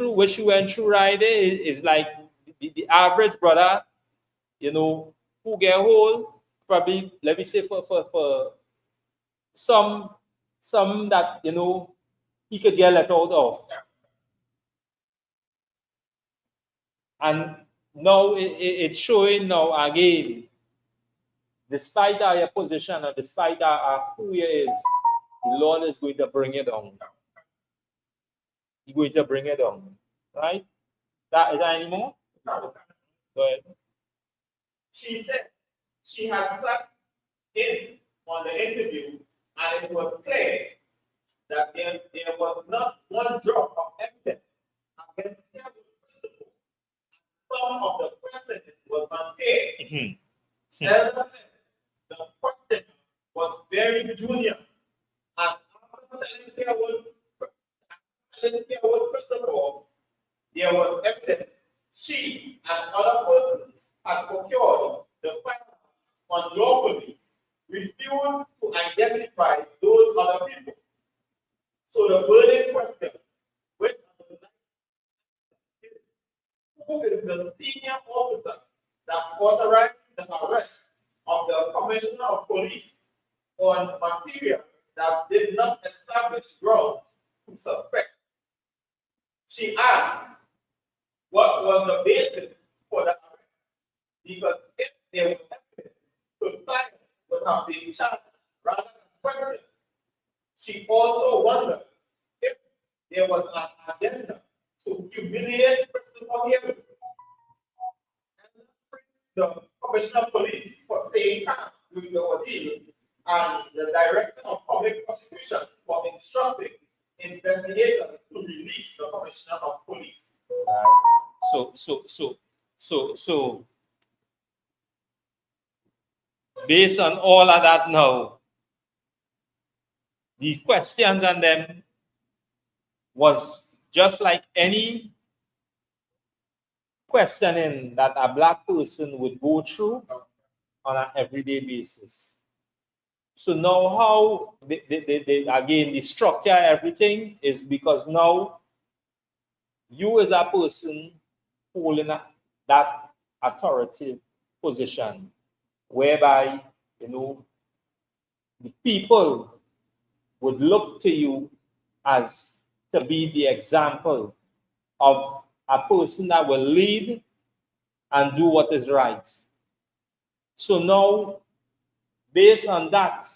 through right there is like the average brother, who get hold, probably, let me say, for some that, he could get let out of. And now it's showing now again, despite your position or despite who you is, the Lord is going to bring it down. He's going to bring it down. Right? Is that any more? Go ahead. She said she had sat in on the interview and it was clear that there was not one drop of evidence against her. Some of the questioning was unfair. Elder said the question was very junior. And after telling Kerwood, first of all, there was evidence she and other persons had procured the firearms unlawfully, refused to identify those other people. So the burning question, which who is the senior officer that authorized the arrest of the commissioner of police on material that did not establish grounds to suspect? She asked, what was the basis for the arrest? Because if there was evidence to silence would have been charged rather than questioned. She also wondered if there was an agenda to humiliate Christopher Hill. The commissioner of police for staying calm during the ordeal, and the director of public prosecution for instructing investigators to release the commissioner of police. So based on all of that now, the questions on them was just like any questioning that a black person would go through on an everyday basis. So now how again the structure everything is because now you as a person holding that authoritative position whereby the people would look to you as to be the example of a person that will lead and do what is right. So now, based on that,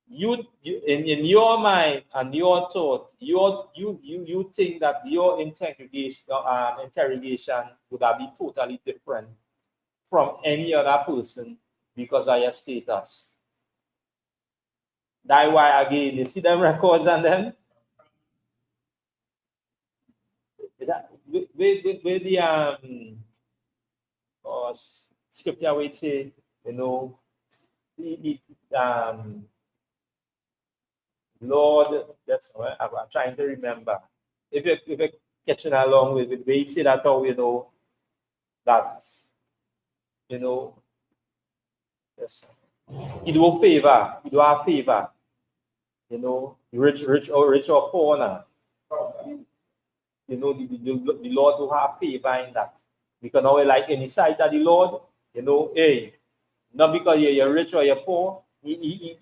you in your mind and your thought, you think that your interrogation would have been totally different from any other person because of your status. That's why again you see them records and them. With the scripture where it say, Lord, that's what I'm trying to remember. If you're catching along with it, we say that how that yes, you do a favor, rich or poor now. The Lord will have favor in that. Because now like any sight of the Lord, hey, not because you're rich or you're poor, he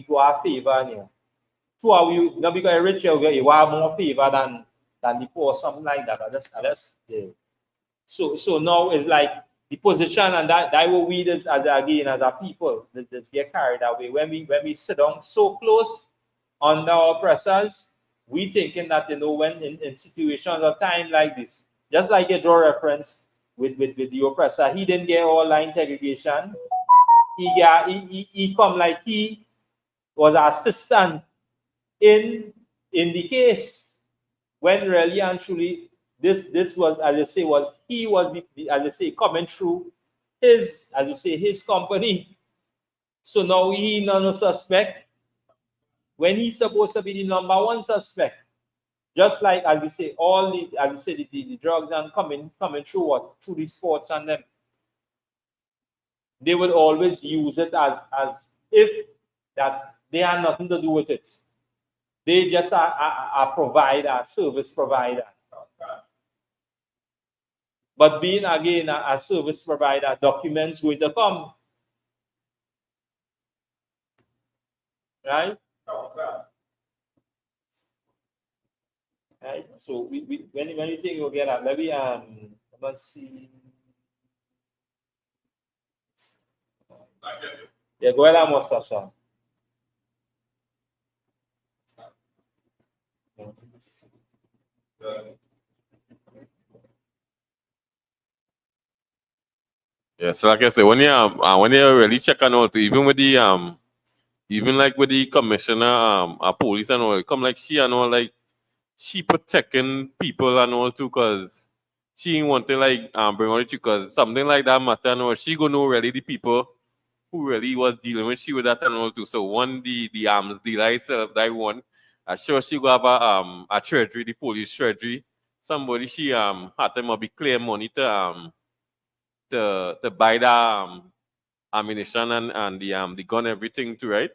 will have favor in you. Two are you not because you're rich, you have more favor than the poor, something like that. That's yeah. So now it's like the position and that will we as a people that get carried away. When we sit down so close under our oppressors, we thinking that when in situations or time like this, just like you draw reference with the oppressor, he didn't get all line segregation. He come like he was assistant in the case when really and truly this was, as you say, he was the as you say, coming through his, as you say, his company. So now he no suspect when he's supposed to be the number one suspect. Just like as we say, all the as we say the drugs and coming through the sports and them, they would always use it as if that they have nothing to do with it. They just are a provider, a service provider. But being again a service provider, documents going to come. Right? Right? So when you think you'll get that, maybe let's see. Yeah, go ahead and Sasha. Yeah, so like I said, when you really check on all to even with the even like with the commissioner police and all, come like she and all, like she protecting people and all too, cause she want to like bring on it because something like that matter and all, she gonna know really the people who really was dealing with she with that and all too. So one the arms dealer itself, that one, I sure she go have a treasury, the police treasury. Somebody she had to be clear money to buy the ammunition and the gun, everything too, right?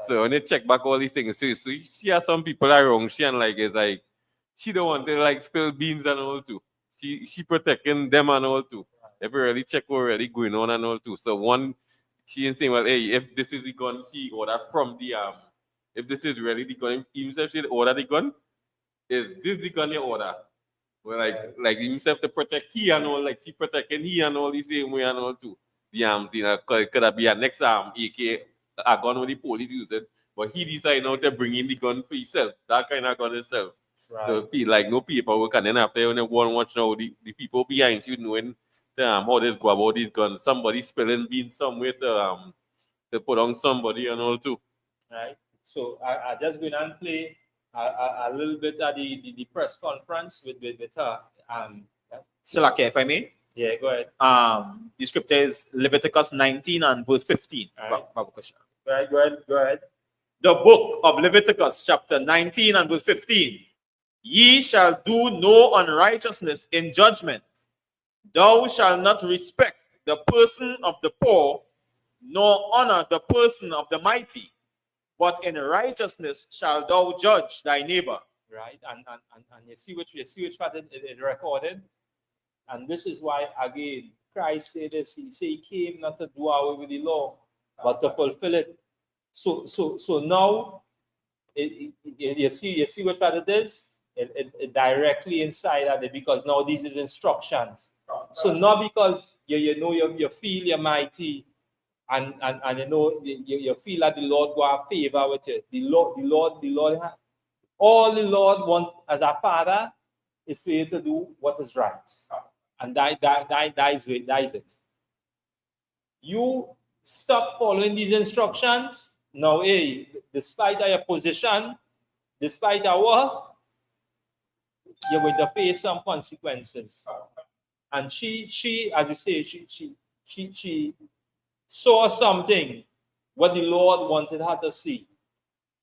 So when you check back all these things, so she has some people are wrong. She and like is like she don't want to like spill beans and all too. She protecting them and all too. If you really check what really going on and all too. So one, she is saying, well, hey, if this is the gun she ordered from the if this is really the gun, even if she order the gun, is this the gun you order? Well, like himself to protect he and all, like he protecting he and all the same way and all too. The could be a next AK a gun when the police use it, but he decided now to bring in the gun for himself, that kind of gun himself. Right. So feel like no paperwork, and then after when you go and watch now the people behind you knowing how they go about these guns, somebody spilling beans somewhere to put on somebody and all too. Right. So I just going and play a little bit at the press conference with her. Still okay, if I may. Yeah, go ahead. The scripture is Leviticus 19 and verse 15. All right. Right. Go ahead. The book of Leviticus, chapter 19 and verse 15. Ye shall do no unrighteousness in judgment. Thou shalt not respect the person of the poor, nor honor the person of the mighty, but in righteousness shalt thou judge thy neighbor. Right? And you see which part it recorded. And this is why, again, Christ said this. He said he came not to do away with the law, but to fulfill it. So now, you see which part it is? It directly inside of it, because now this is instructions. So not because you feel you're mighty, and you feel that the Lord will have favor with you. The Lord, all the Lord wants as a father is for you to do what is right. And that is it. You stop following these instructions. Now, hey, despite your position, despite our, you're going to face some consequences. And she, as you say, she saw something what the Lord wanted her to see.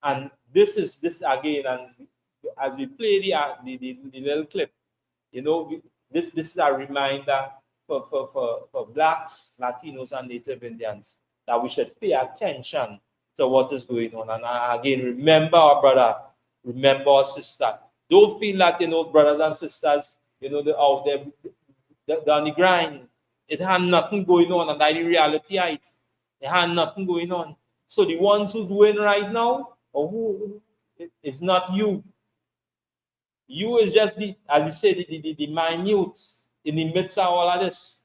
And this again, and as we play the little clip, this is a reminder for Blacks, Latinos, and Native Indians that we should pay attention to what is going on. And again, remember our brother, remember our sister. Don't feel that, brothers and sisters, they're out there, they're on the grind. It had nothing going on, and that's the reality, right? It had nothing going on. So the ones who doing right now, it's not you. You is just the, as we say, the minute in the midst of all of this.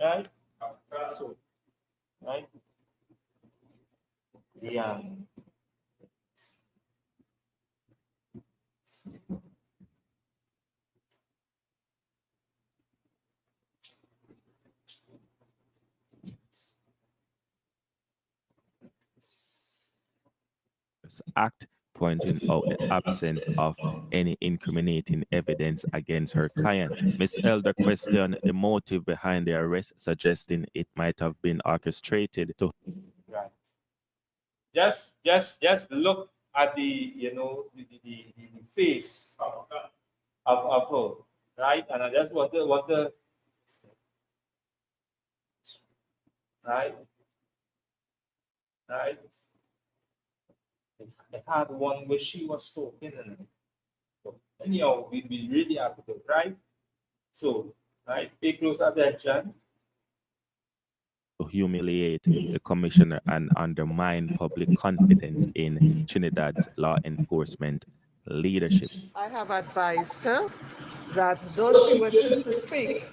Right? So, right? Yeah. Act pointing out the absence of any incriminating evidence against her client. Ms. Elder questioned the motive behind the arrest, suggesting it might have been orchestrated to. Right. Just look at the the face of her, right? And I just want to right. I had one where she was talking, and so anyhow, we really have to do, right? So, right, pay close attention. To humiliate the commissioner and undermine public confidence in Trinidad's law enforcement leadership. I have advised her that though she wishes to speak,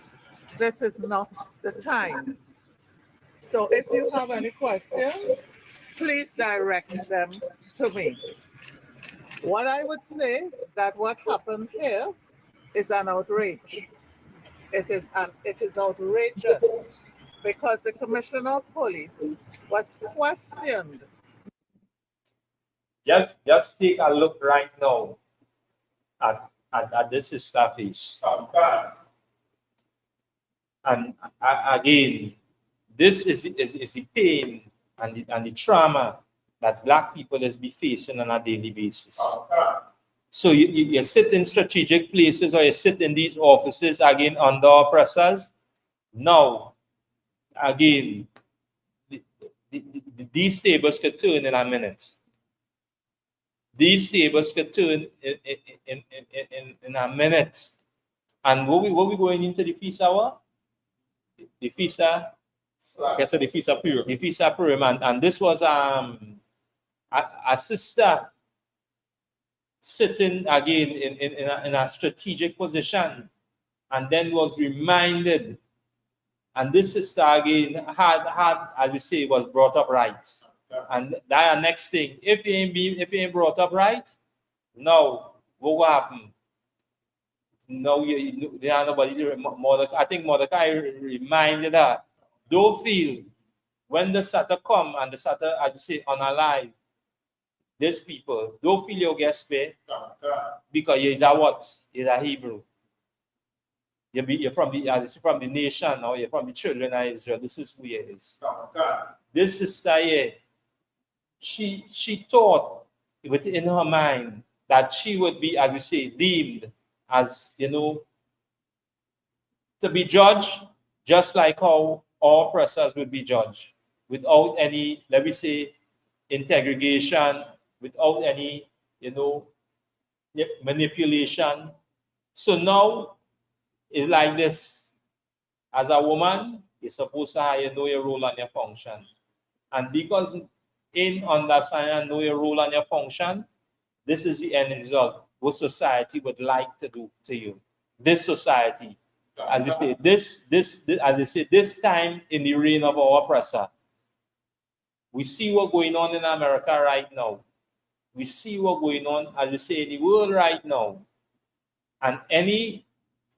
this is not the time. So if you have any questions, please direct them to me. What I would say that what happened here is an outrage. It is outrageous because the commissioner of police was questioned. Just take a look right now at this sister face. And again, this is the pain and the trauma that Black people is be facing on a daily basis. So you sit in strategic places, or you sit in these offices again under oppressors. Now, again, these tables could turn in a minute. These tables could turn in a minute. And what we going into the feast hour? The feast hour? Yes, the FISA Purim. The FISA Purim, and this was a sister sitting again in a strategic position, and then was reminded, and this sister again had as we say, was brought up right. And that next thing, if you ain't brought up right, now what will happen? No, there are nobody. I think Mordecai reminded her, don't feel when the Satan come and the Satan, as you say, unalive these people, don't feel you get spared because you're a what? You're a Hebrew. You're from the nation, or you're from the children of Israel. This is who it is. This sister here, she thought within her mind that she would be, as we say, deemed as, to be judged just like how all oppressors would be judged, without any, let me say, integration, without any, manipulation. So now it's like this. As a woman, you're supposed to know your role and your function. And because in understanding and know your role and your function, this is the end result. What society would like to do to you. This society, as we say, as they say, this time in the reign of our oppressor. We see what's going on in America right now. We see what's going on, as we say, in the world right now. And any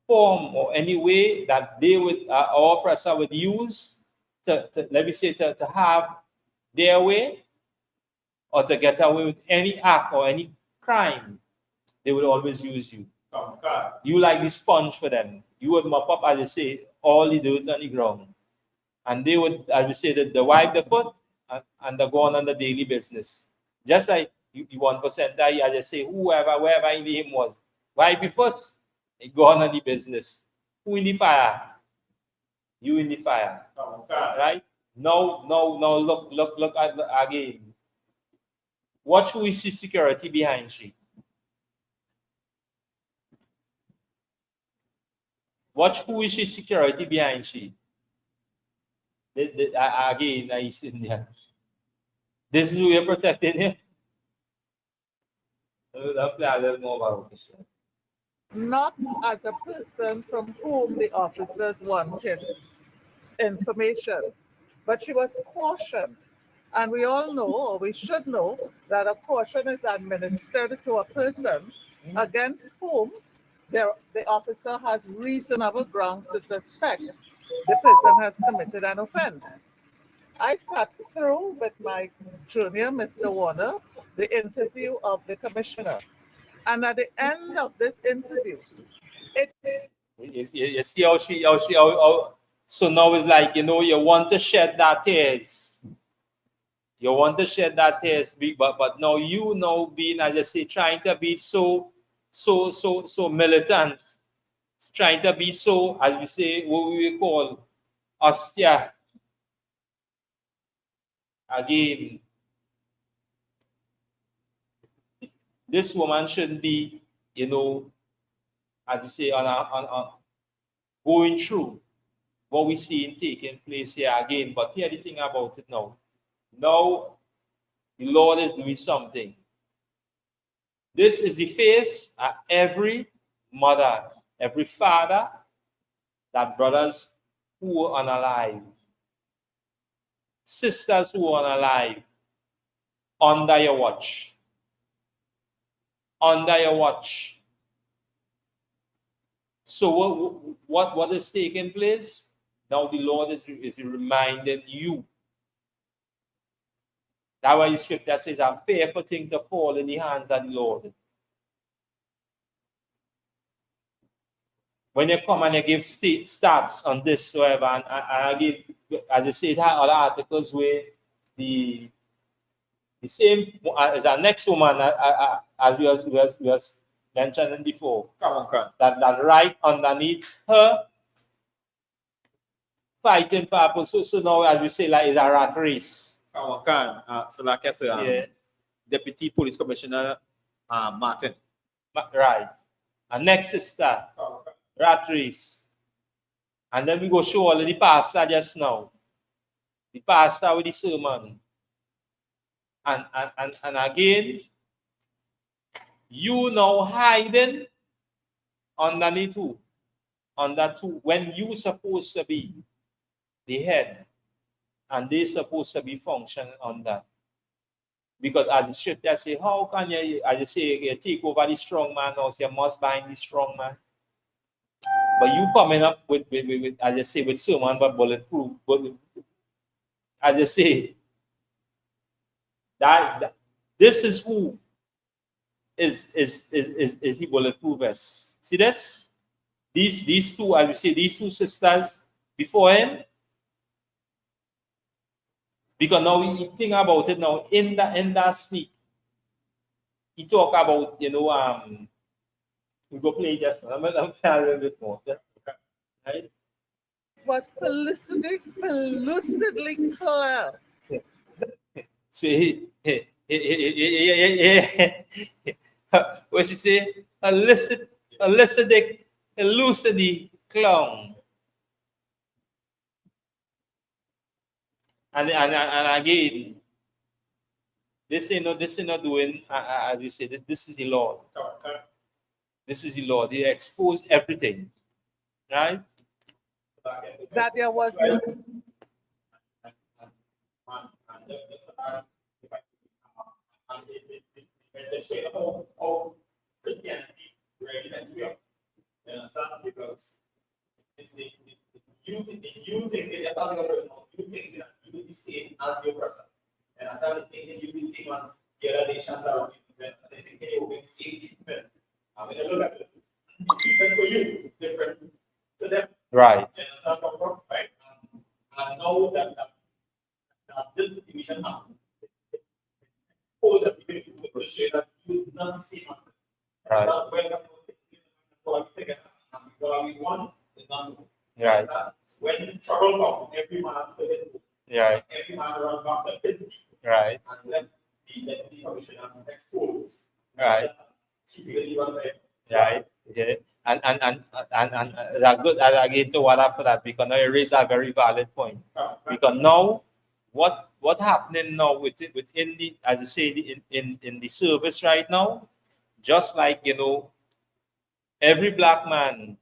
form or any way that they would, our oppressor would use to let me say, to have their way or to get away with any act or any crime, they would always use you. You like the sponge for them. You would mop up, as they say, all the dirt on the ground. And they would, as we say, the wipe the foot and they go on the daily business. Just like you 1%, as they say, wherever in him was, wipe your foot, they go on the business. Who in the fire? You in the fire. Right? Now look at again. Watch who is the security behind she. Watch who is the security behind she. Again, is in there. This is who you're protecting here. Not as a person from whom the officers wanted information, but she was cautioned. And we all know, or we should know, that a caution is administered to a person against whom the officer has reasonable grounds to suspect the person has committed an offense. I sat through with my junior, Mr. Warner, the interview of the commissioner. And at the end of this interview, you see how so now it's like, you want to shed that tears. You want to shed that tears, but now being, as I say, trying to be so militant, trying to be so, as we say, what we call austere. Again, this woman shouldn't be, as you say, on going through what we see in taking place here again. But hear the thing about it now. Now, the Lord is doing something. This is the face of every mother, every father, that brothers who are unalive, sisters who are unalive, under your watch. Under your watch. So what is taking place? Now the Lord is reminding you. That's why the scripture says a fearful thing to fall in the hands of the Lord. When you come and you give stats on this, whatever, and I give, as I said, other articles where the same as our next woman, as we was mentioning before, that right underneath her fighting for Apple. So now, as we say, like, it's a rat race. So like I said, Deputy Police Commissioner Martin. Right. And next sister, rat race. And then we go show all of the pastor just now. The pastor with the sermon. And again, you now hiding underneath who? Under two, when you supposed to be the head, and they supposed to be functioning on that. Because as the scripture say, how can you, as you say, you take over the strong man, or you must bind the strong man. But you coming up with as you say, with sermon but bulletproof. But as you say, that this is who is he bulletproof as. See this? These two, as we say, these two sisters before him. Because now we think about it now in that speak. he talk about, we go play just now. I'm trying a little bit more. Right? Was pellucidly clear. So what she say? Elucidity clown. And again, this ain't not doing, as you say, this is the Lord. This is the Lord. He exposed everything, right? That there was They share how Christianity really messed me up. You understand? Because you think they just have you think that you do the same as your person. And I started thinking you do the same as the other nations around you. And they think they will be same treatment. I mean, look at it. Treatment for you, different to them. Right. You understand? Right? And now that this division happened, suppose that people appreciate that you do not see much. Right. That's where we want is not Right. when trouble comes, every man to his book. Right. Every man run back to his book. Right. And let the deputy commissioner expose. Right. Right. Yeah. And that good again to what after that, because now you raise a very valid point. Because now what happening now within the, as you say, in the service right now, just like every black man,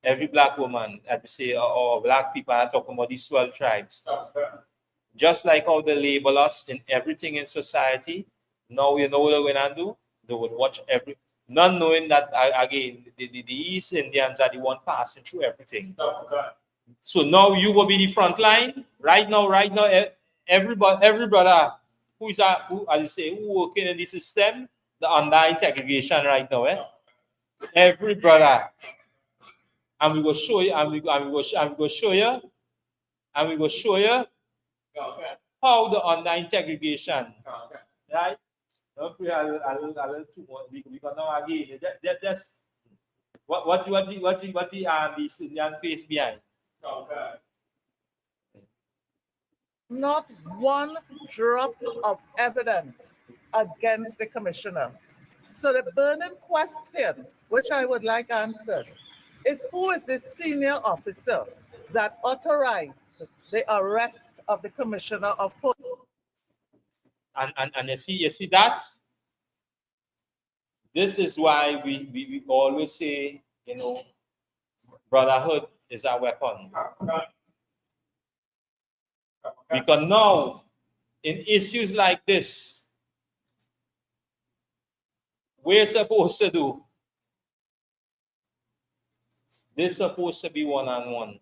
every black woman, as we say, or black people are talking about these 12 tribes. Just like how they label us in everything in society, now you know what they're gonna do? They would watch not knowing that again, the East Indians are the one passing through everything. So now you will be the front line. Right now, every brother who as you say, who working in the system, the under integration right now, every brother. And we will show you, and we go show you, and we will show you how the under integration, right? Don't pray a little too much. We can now again. Just what the Indian face behind. not one drop of evidence against the commissioner. So the burning question, which I would like answered, is who is the senior officer that authorized the arrest of the commissioner of police? And you see that? This is why we always say, brotherhood is our weapon. Because now, in issues like this, we're supposed to do, they're supposed to be one-on-one.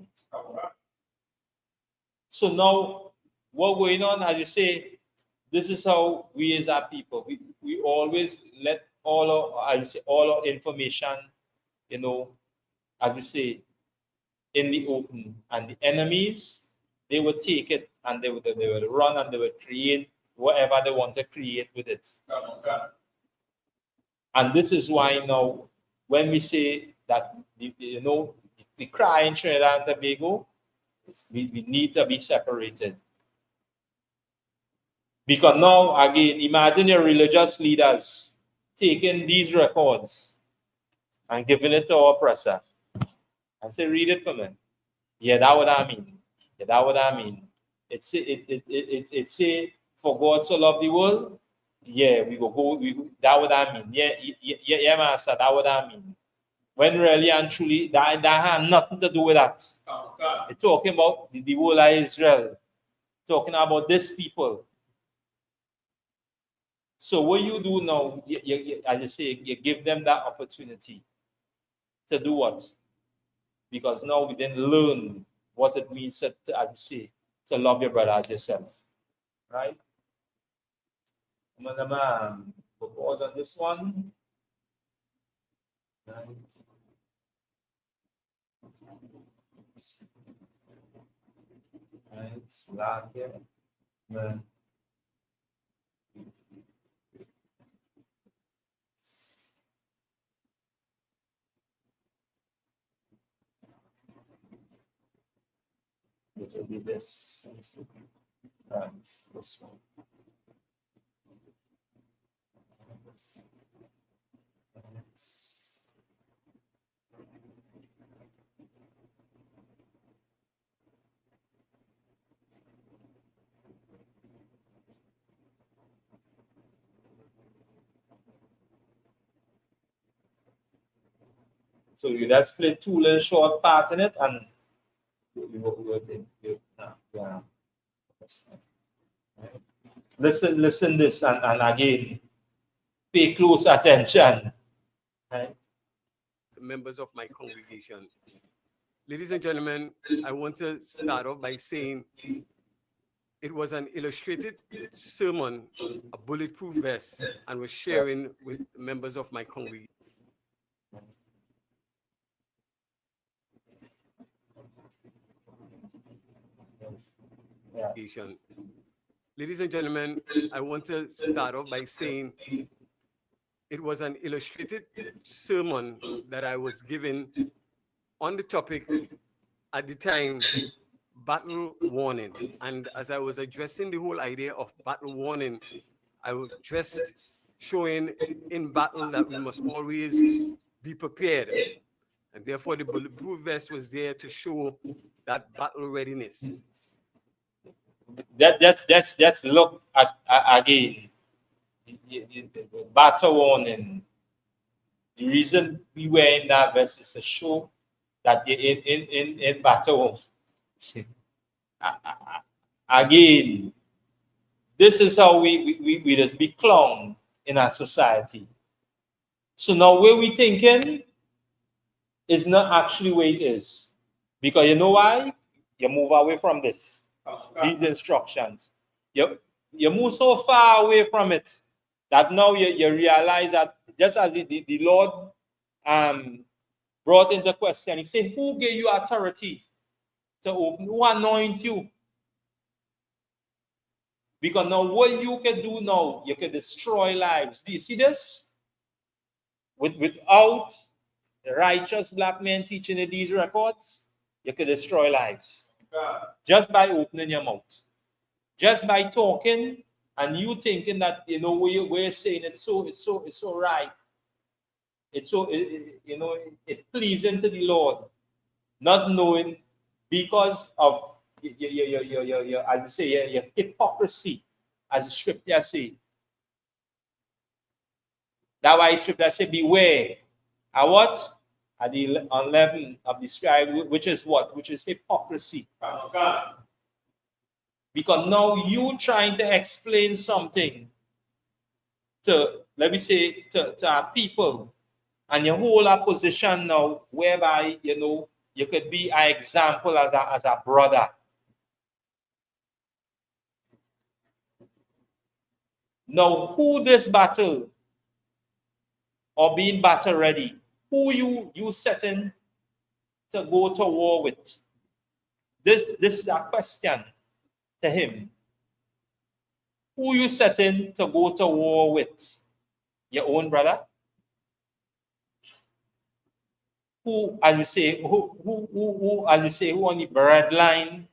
So now, what going on, as you say, this is how we as our people, we always let all our information, as we say, in the open. And the enemies, they would take it and they would run and they would create whatever they want to create with it. And this is why now, when we say that, the cry in Trinidad and Tobago, we need to be separated. Because now, again, imagine your religious leaders taking these records and giving it to our oppressor and say, read it for me. Yeah, that's what I mean. Yeah, that's what I mean. It say, for God so loved the world. Yeah, that's what I mean. Yeah, master, that's what I mean. When really and truly, that had nothing to do with that. It's talking about the whole of Israel. Talking about this people. So what you do now, as you say, you give them that opportunity to do what? Because now we then learn what it means to, as you say, to love your brother as yourself. Right? I'm gonna pause on this one. Right. Slack here. It will be this. Right, this one. So you just play two little short parts in it, and yeah. Listen this, and again, pay close attention. Right? Members of my congregation. Ladies and gentlemen, I want to start off by saying it was an illustrated sermon, a bulletproof vest, and was sharing with members of my congregation. Yeah. Ladies and gentlemen, I want to start off by saying it was an illustrated sermon that I was given on the topic at the time, battle warning. And as I was addressing the whole idea of battle warning, I was just showing in battle that we must always be prepared. And therefore, the bulletproof vest was there to show that battle readiness. Just look at again the battle warning. The reason we were in that vest is to show that in battle. Again, this is how we just be clowned in our society. So now where we thinking is not actually where it is. Because you know why? You move away from this. These instructions. You move so far away from it that now you realize that just as the Lord brought into question, he said, who gave you authority to open? Who anoint you? Because now what you can do now, you can destroy lives. Do you see this? Without righteous black men teaching you these records, you can destroy lives. Just by opening your mouth. Just by talking and you thinking that, you know, we're saying it's so right. It's so, it's pleasing to the Lord. Not knowing because of your as you say, your hypocrisy, as the scripture say. That's why the scripture say, beware. At what? At the unleavened of the scribe, which is what? Which is hypocrisy. Because now you trying to explain something to, let me say, to our people, and you hold a position now whereby, you know, you could be an example as a brother. Now, who this battle or being battle ready, who you setting to go to war with? This is a question to him. Who you setting to go to war with? Your own brother? Who, as we say, who as we say, who on the breadline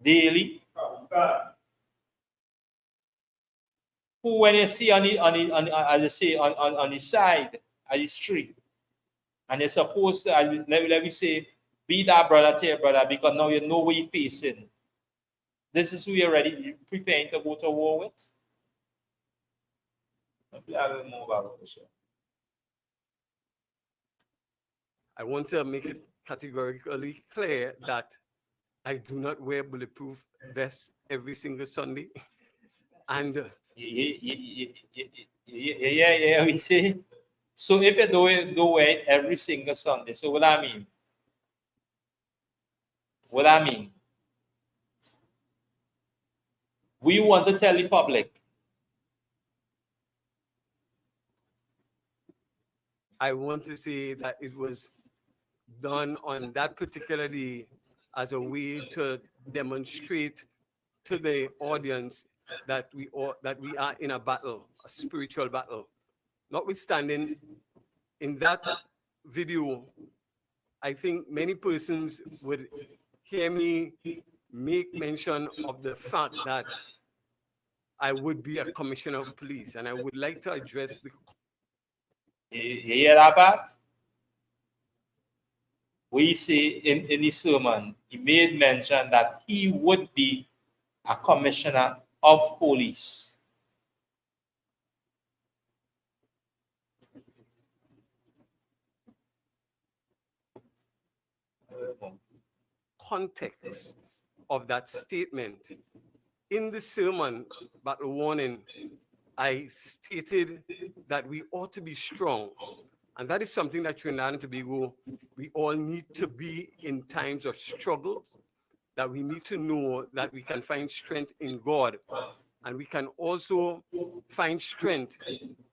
daily? Who, when you see on as I say, on the side, at the street, and you're supposed to, let me say, be that brother to your brother, because now you know what you're facing. This is who you're ready, preparing to go to war with. I want to make it categorically clear that I do not wear bulletproof vests every single Sunday. And yeah, we say. So if you do wear it every single Sunday, so what I mean? What I mean? We want to tell the public. I want to say that it was done on that particular day as a way to demonstrate to the audience that we are in a battle, a spiritual battle. Notwithstanding, in that video, I think many persons would hear me make mention of the fact that I would be a commissioner of police, and I would like to address the You hear that part? We see in his sermon, he made mention that he would be a commissioner of police. context of that statement. In the sermon, battle warning, I stated that we ought to be strong. And that is something that Trinidad and Tobago, we all need to be in times of struggle, that we need to know that we can find strength in God. And we can also find strength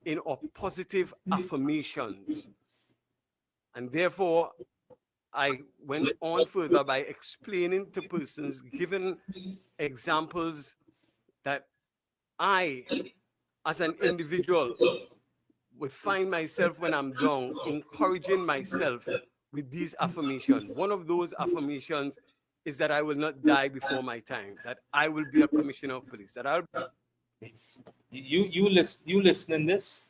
in our positive affirmations. And therefore, I went on further by explaining to persons, giving examples that I, as an individual, would find myself when I'm down, encouraging myself with these affirmations. One of those affirmations is that I will not die before my time, that I will be a commissioner of police, that I'll You listening this?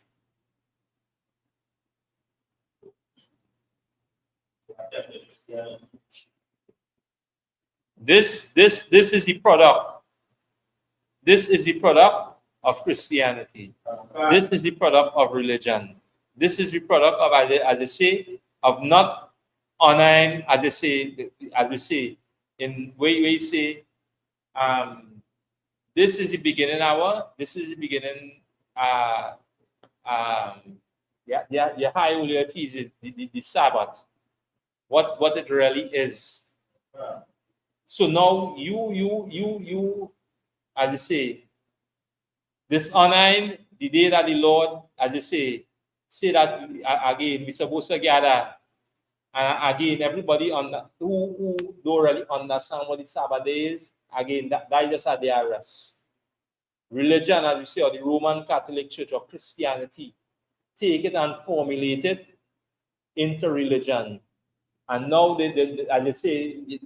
This is the product. This is the product of Christianity. This is the product of religion. This is the product of, as I say, of not honoring, as we say, in where we say, this is the beginning hour. This is the beginning. Yeah. High Holy Feast is the Sabbath. What it really is. So now you, as you say, dishonoring the day that the Lord, as you say that again, we're supposed to gather. And again, everybody on who don't really understand what the Sabbath is, again, that is just a day of rest. Religion, as we say, or the Roman Catholic Church or Christianity, take it and formulate it into religion. And now, as you say,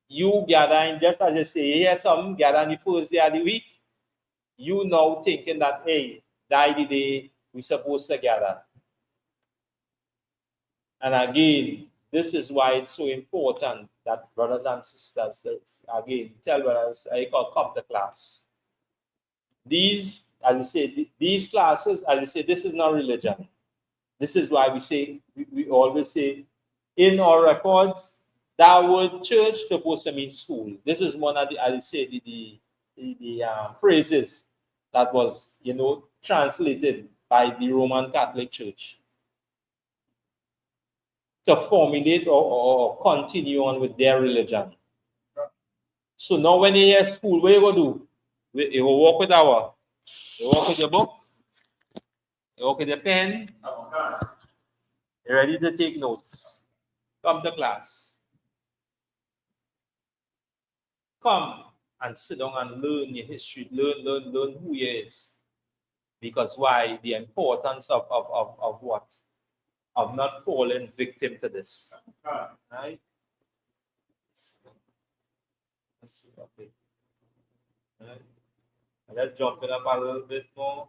you gathering, just as you say, here some gathering the first day of the week, you now thinking that, hey, that the day we're supposed to gather. And again, this is why it's so important that brothers and sisters, again, tell brothers, I call come to class. These, as you say, these classes, as you say, this is not religion. This is why we say, we always say, in our records, that word church supposed to mean school. This is one of the, as you say, the phrases that was, translated by the Roman Catholic Church to formulate or continue on with their religion. So now when you hear school, what you go do? You go walk with you walk with your book, you walk with your pen, you're ready to take notes. Come to class. Come and sit down and learn your history, learn who he is. Because why? The importance of what? Of not falling victim to this. Right? Okay. Right. Let's jump it up a little bit more.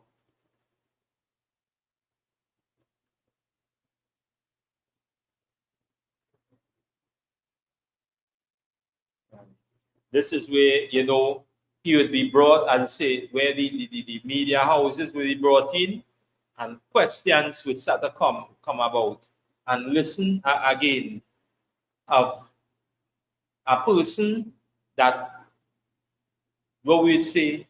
This is where, he would be brought, as I say, where the media houses will be brought in and questions would start to come about. And listen again of a person that, what we would say,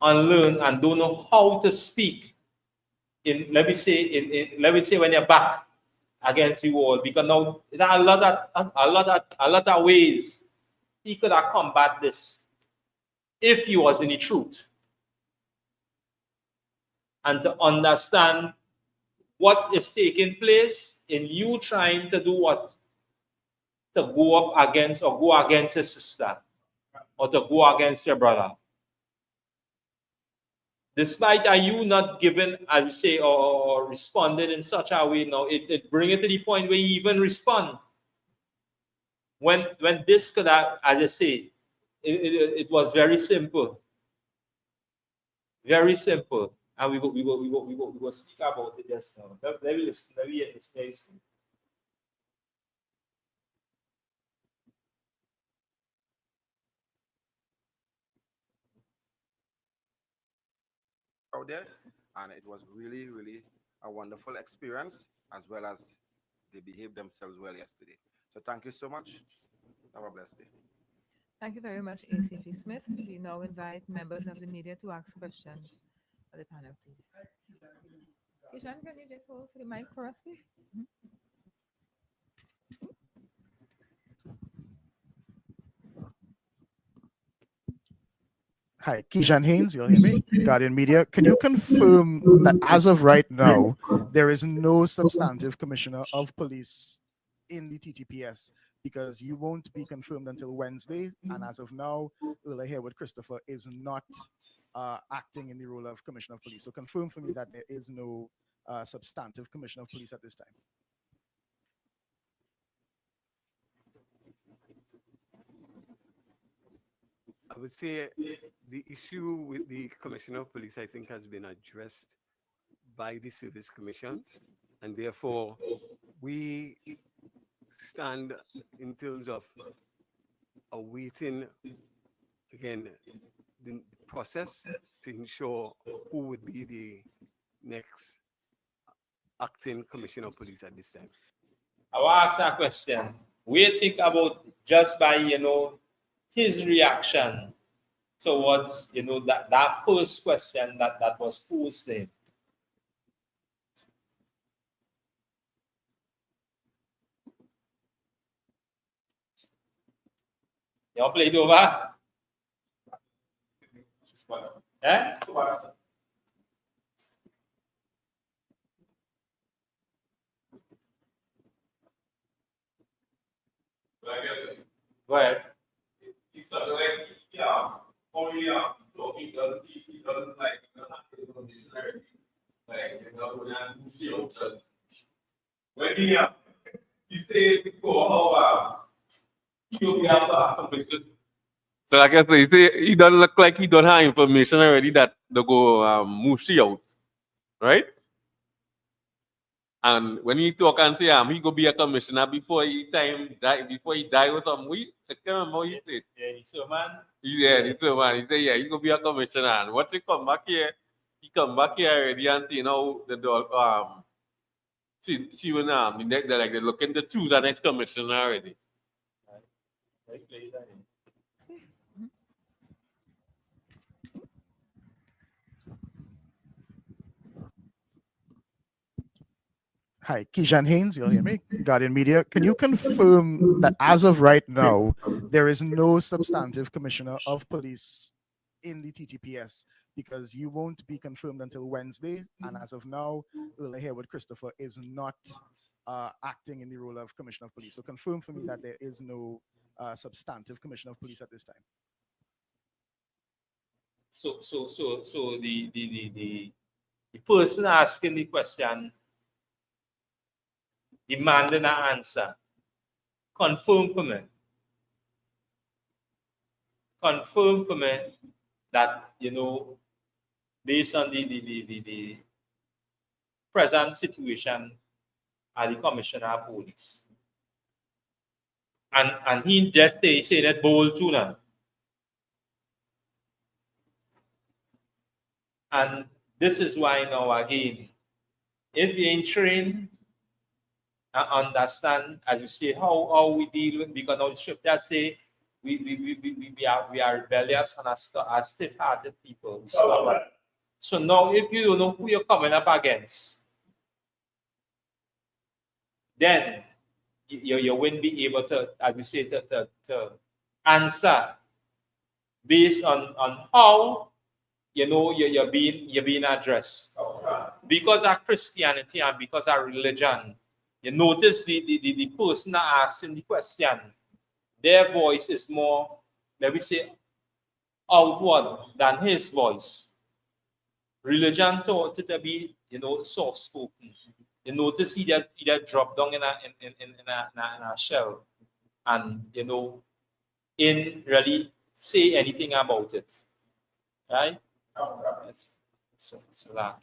unlearn and don't know how to speak in, let me say when you're back against the wall, because now there are a lot of ways he could have combat this if he was in the truth and to understand what is taking place in you trying to do what? To go up against or go against your sister or to go against your brother. Despite are you not given, as you say, or responded in such a way now, it brings it to the point where you even respond. when this could have, as I say, it was very simple. Very simple. And we will speak about it just now. Let me listen. Let me listen. Out there, and it was really, really a wonderful experience, as well as they behaved themselves well yesterday. So thank you so much. Have a blessed day. Thank you very much, ACP Smith. We now invite members of the media to ask questions of the panel, please. Kishan, can you just hold for the mic for us, please? Hi, Keyshan Haynes, you'll hear me, Guardian Media. Can you confirm that as of right now, there is no substantive commissioner of police in the TTPS? Because you won't be confirmed until Wednesday, and as of now, Earl Harewood Christopher is not acting in the role of commissioner of police. So confirm for me that there is no substantive commissioner of police at this time. I would say the issue with the Commissioner of Police, I think, has been addressed by the Service Commission, and therefore we stand in terms of awaiting, again, the process to ensure who would be the next acting Commissioner of Police at this time. I will ask a question. We think about just by his reaction towards that first question that was posed there. You play it over? Eh? Go ahead. It's something like, only so he doesn't like the missionary. Like, when he said before how he'll be able to commission. So like I say, he doesn't look like he don't have information already that they go mushy out, right? And when he talk and say he go be a commissioner before he die or something, I can't remember what he said. Yeah, he's a man. Yeah, he's a man. He said, yeah, he go be a commissioner. And once he come back here already and see the dog she when they're looking to choose the next commissioner already. Hi, Keyshan Haynes, you'll hear me, Guardian Media. Can you confirm that as of right now, there is no substantive commissioner of police in the TTPS? Because you won't be confirmed until Wednesday, and as of now, Earl Harewood Christopher is not acting in the role of commissioner of police. So confirm for me that there is no substantive commissioner of police at this time. So the person asking the question demanding an answer. Confirm for me. Confirm for me that based on the present situation at the Commissioner of Police. And he just say that bold too now. And this is why now again, if you ain't trained and understand, as you say, how we deal with, because now the scripture say we are rebellious and are stiff-hearted people. So now if you don't know who you're coming up against, then you won't be able to, as we say, to answer based on how you're being addressed. Because of Christianity and because of religion, you notice the person asking the question, their voice is more, let me say, outward than his voice. Religion taught it to be, soft spoken. You notice he just dropped down in a shell. and in really say anything about it, right? So that,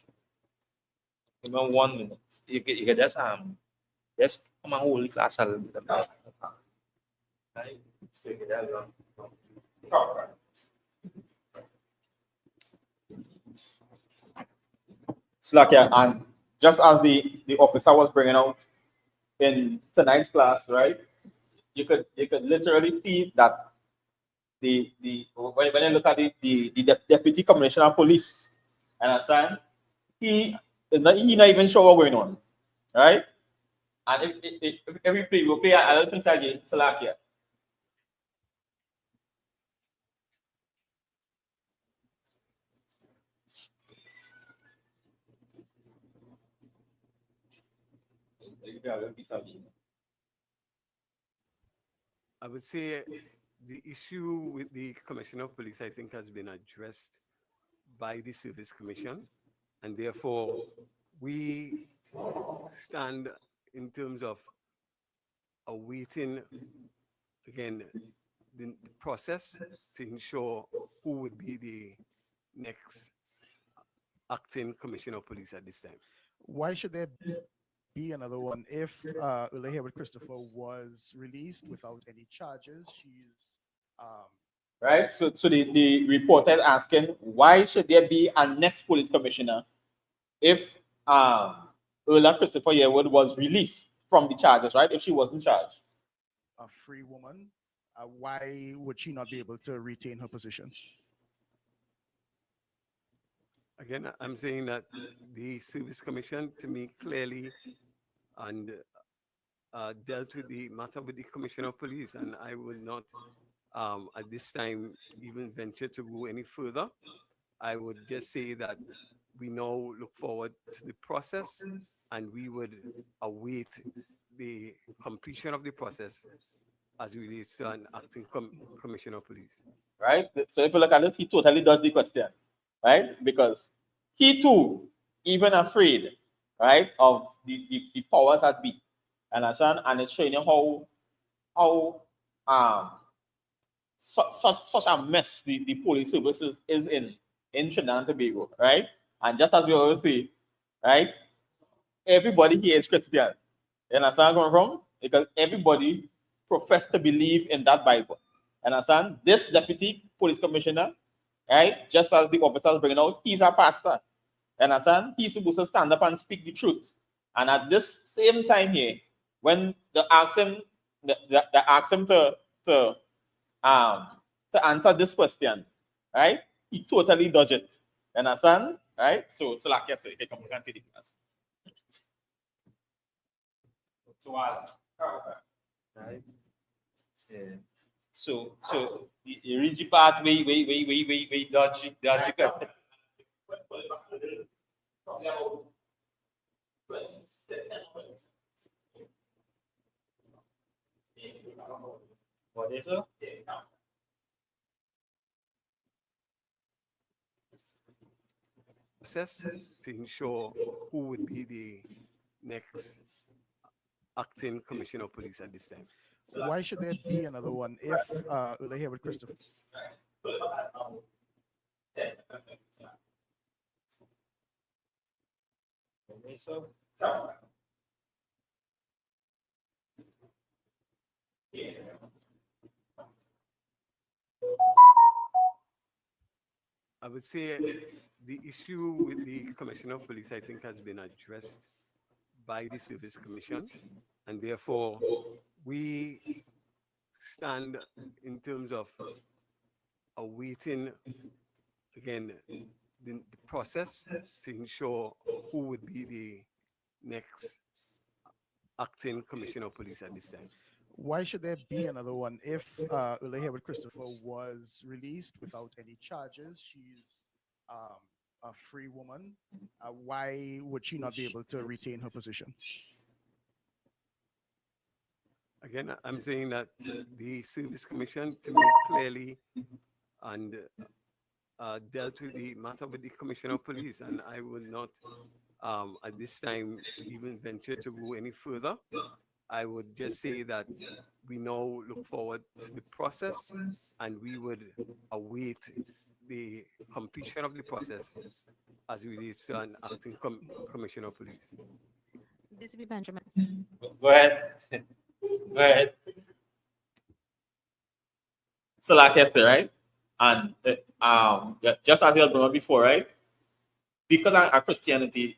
give me 1 minute. You can just come and hold the class a little bit. Right? So you can Slakia, and just as the officer was bringing out in tonight's class, right? You could literally see that when you look at the deputy commissioner of police, understand? He not even sure what's going on, right? And if every play we play a little piece again, Salakia. I would say the issue with the Commissioner of Police, I think, has been addressed by the Service Commission, and therefore we stand in terms of awaiting, again, the process to ensure who would be the next acting Commissioner of Police at this time. Why should there be another one if Ulaheward Christopher was released without any charges? She's Right? So the reporter is asking, why should there be a next police commissioner if Earl Christopher Yearwood was released from the charges, right? If she wasn't charged. a free woman. Why would she not be able to retain her position? Again, I'm saying that the Service Commission, to me, clearly and dealt with the matter with the Commissioner of Police, and I will not, at this time, even venture to go any further. I would just say that we now look forward to the process, and we would await the completion of the process as relates to an acting Commissioner of Police. Right? So if you look at it, he totally dodged the question, right? Because he too, even afraid, right, of the powers that be. Understand? And it's showing you how such a mess the police services is in Trinidad and Tobago, right? And just as we always say, right, everybody here is Christian. You understand where I'm coming from? Because everybody profess to believe in that Bible. Understand? This deputy police commissioner, right, just as the officers bringing out, he's a pastor. Understand? He's supposed to stand up and speak the truth. And at this same time here, when they ask him, they ask him to answer this question, right? He totally dodged it. Understand? Right? So like I say, he can take the class. Right? Yeah. So the rigid part we dodge question. What is it? Process to ensure who would be the next acting Commissioner of Police at this time. Why should there be another one if Ulaheward Christopher? I would say the issue with the Commissioner of Police, I think, has been addressed by the Service Commission, and therefore we stand in terms of awaiting, again, the process to ensure who would be the next acting Commissioner of Police at this time. Why should there be another one if Ulaheward Christopher was released without any charges? She's a free woman. Why would she not be able to retain her position? Again, I'm saying that the Service Commission, to me, clearly and dealt with the matter with the Commissioner of Police, and I will not, at this time, even venture to go any further. I would just say that we now look forward to the process and we would await the completion of the process as it relates to an acting commissioner of police. DCP Benjamin. Go ahead. Go ahead. So like I said, right? And just as you brought up before, right? Because our Christianity,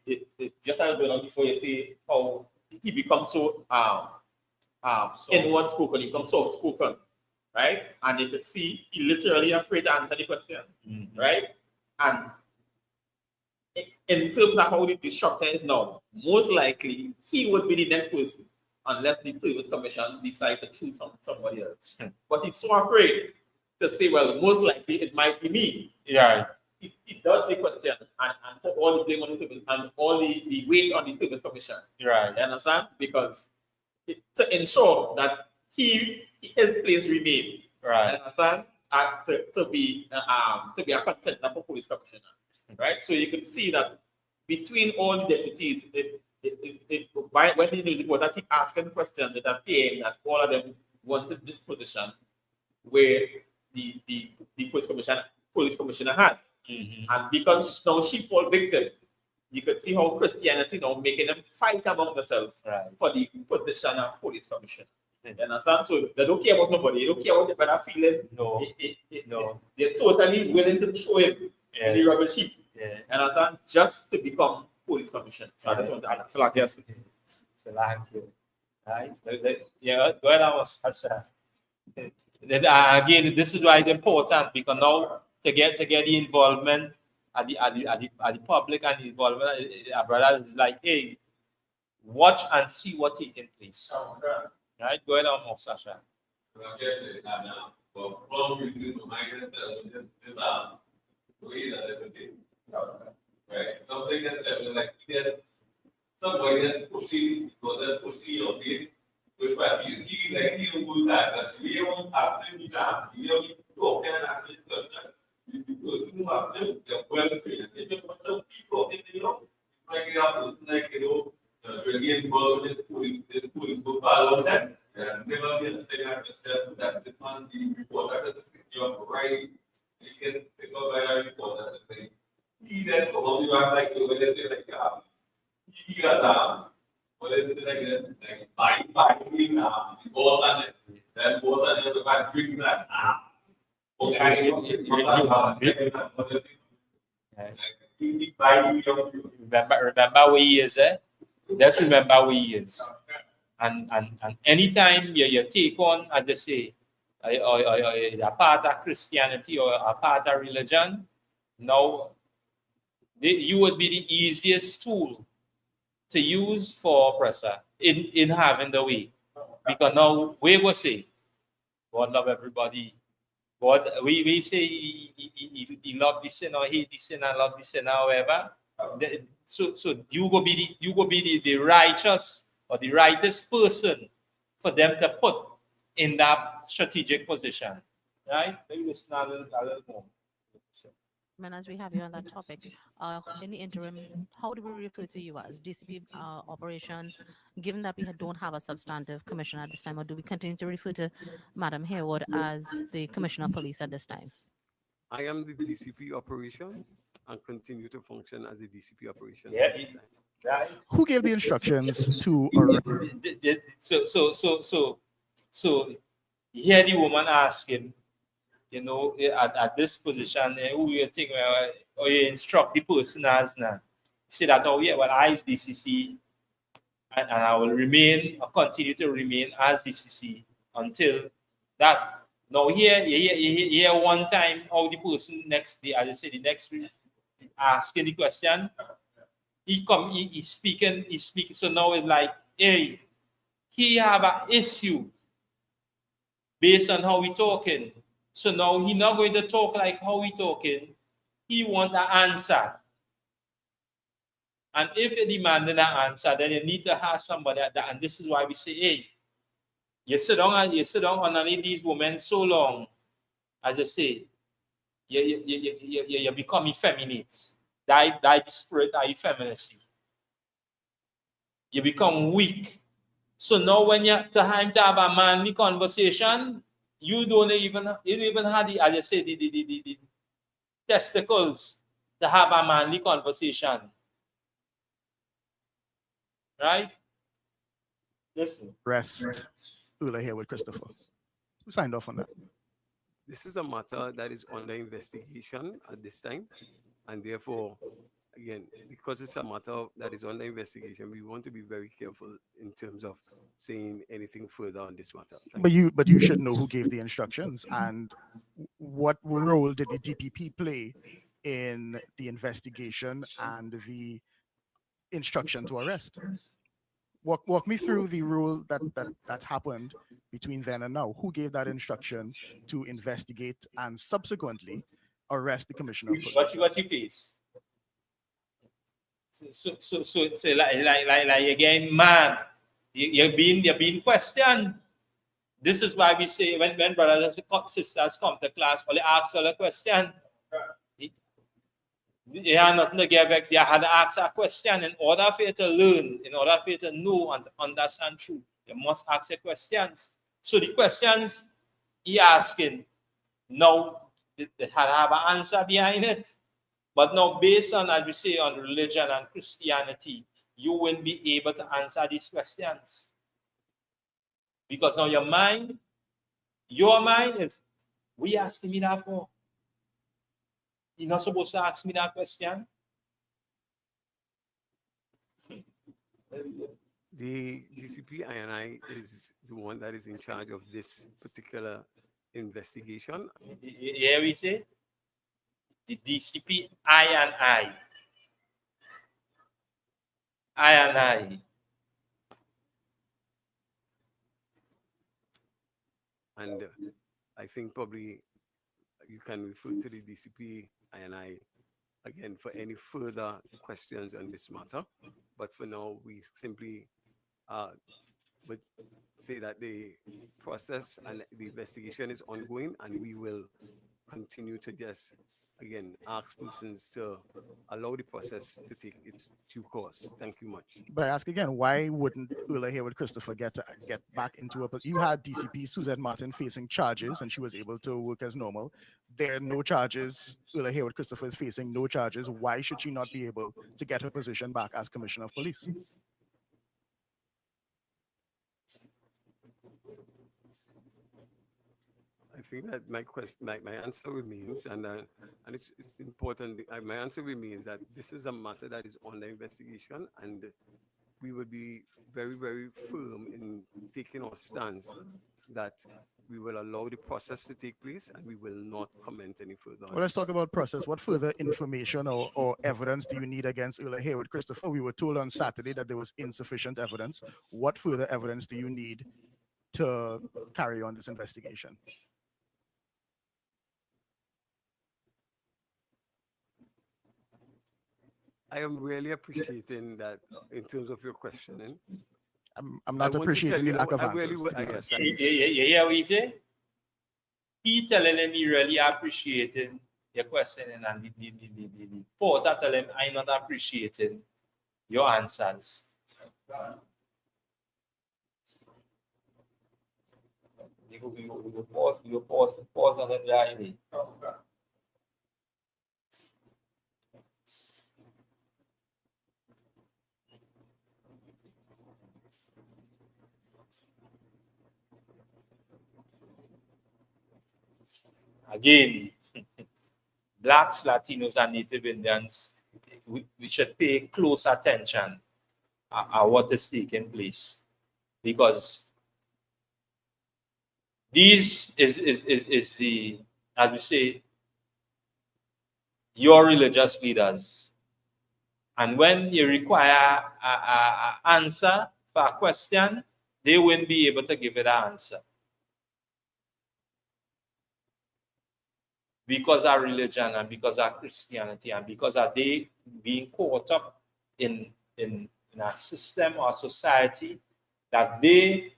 just as you brought up before, you see how he becomes so inward spoken, he becomes soft spoken, right? And you could see he literally afraid to answer the question, right? And in terms of how the disruptor is now, most likely he would be the next person unless the service commission decide to choose somebody else. But he's so afraid to say, well, most likely it might be me. Yeah. He does the question and put all the blame on the service and all the weight on the service commission. Right. You understand? Because to ensure that his place remain. Right. You understand? To be a contender for police commissioner. Right? So you can see that between all the deputies, when the news reporter keep asking questions, it appears that all of them wanted this position where the police commissioner had. And because now she fall victim, you could see how Christianity now making them fight among themselves for the position of police commissioner. You understand? So they don't care about nobody. They don't care what the brother feeling. No. No. They're totally willing to throw him in the rubber sheep. Yeah. And understand? Just to become police commissioner. So I just want to add. So like yes. So like you. Right? Yeah, go ahead, Sasha. Again, this is why it's important because now to get the involvement at the public and the involvement our brothers is like, hey, watch and see what taking place. Right? Go ahead, Sasha. Right. Something that's like somebody that's pushing your kid, which might be he like he will that we don't absolutely not. You know, you go and actually because you have them, they're well trained. They just want to people, you know, like you have like really involved with the police go follow them. And never be a thing like yourself that the man the reporter that's your right. You can take up by a reporter that thing. He then come you are like when they say like he got what is it like by the boss and then boss and everybody drinking that okay remember where he is, eh? Let's remember where he is. And anytime you take on, as I say, a part of Christianity or a part of religion, now you would be the easiest tool to use for oppressor in having the way. Because now we will say, God love everybody. God, we say he love the sin or hate the sin and love the sin, however. So you will be the righteous or the rightest person for them to put in that strategic position. Right? Maybe listen a little more. And as we have you on that topic, in the interim, how do we refer to you as DCP operations, given that we don't have a substantive commissioner at this time, or do we continue to refer to Madam Harewood as the commissioner of police at this time? I am the DCP operations and continue to function as the DCP operations. Yeah. Right. Who gave the instructions to arrest? So here the woman asking, you know, at this position, who you think, or you instruct the person as now? Say that, oh yeah, well, I is DCC, and I will continue to remain as DCC until that. Now here one time, how the person next day, as I say, the next week, asking the question, he's speaking. So now it's like, hey, he have an issue based on how we talking. So now he's not going to talk like how we talking. He want an answer. And if you demand an answer, then you need to have somebody at that. And this is why we say, hey, you sit down underneath these women so long, as I say, you become effeminate. Die the spirit of effeminacy. You become weak. So now when you time to have a manly conversation, you don't even have the, as I say, the testicles to have a manly conversation. Right? Listen. Rest Ula here with Christopher. Who signed off on that? This is a matter that is under investigation at this time, and therefore, again, because it's a matter that is under investigation, we want to be very careful in terms of saying anything further on this matter. But you should know who gave the instructions and what role did the DPP play in the investigation and the instruction to arrest. Walk me through the rule that happened between then and now. Who gave that instruction to investigate and subsequently arrest the commissioner of police? What you face? So like again, man, you're being questioned. This is why we say when brothers and sisters come to class, only ask all a question. You have nothing to give back. You had to ask a question in order for you to learn, in order for you to know and to understand truth. You must ask the questions. So the questions he asking now, they had to have an answer behind it. But now, based on, as we say, on religion and Christianity, you won't be able to answer these questions. Because now your mind is, what are you asking me that for? You're not supposed to ask me that question. The DCP INI is the one that is in charge of this particular investigation. Here we say the DCP INI. And I think probably you can refer to the DCP INI again for any further questions on this matter. But for now, we simply would say that the process and the investigation is ongoing, and we will continue to just, again, ask persons to allow the process to take its due course. Thank you much. But I ask again, why wouldn't Ula here with Christopher get back into a... You had DCP Suzette Martin facing charges, and she was able to work as normal. There are no charges. Ula here with Christopher is facing no charges. Why should she not be able to get her position back as Commissioner of Police? I think that my answer remains, and it's important. My answer remains that this is a matter that is under investigation, and we will be very, very firm in taking our stance that we will allow the process to take place, and we will not comment any further. Well, let's talk about process. What further information or evidence do you need against Ula Haywood Christopher? We were told on Saturday that there was insufficient evidence. What further evidence do you need to carry on this investigation? I am really appreciating that in terms of your questioning. I'm not appreciating the lack of answers. Yeah, what you say? He telling him he really appreciating your questioning, and the porter tell him I'm not appreciating your answers. You pause on the journey. Again, Blacks, Latinos, and Native Indians, we should pay close attention at what is taking place, because this is the, as we say, your religious leaders. And when you require an answer for a question, they won't be able to give it an answer. Because of religion and because of Christianity and because of they being caught up in a system or society that they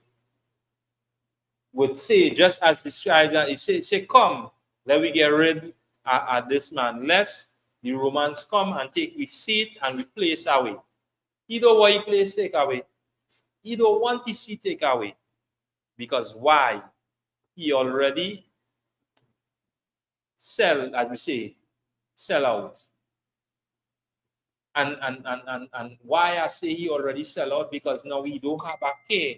would say, just as described, that he say, come, let we get rid of this man, lest the Romans come and take we seat and we place away. You know what he place take away? He don't want to see take away. Because why? He already sell, as we say, sell out. And why I say he already sell out? Because now he don't have a care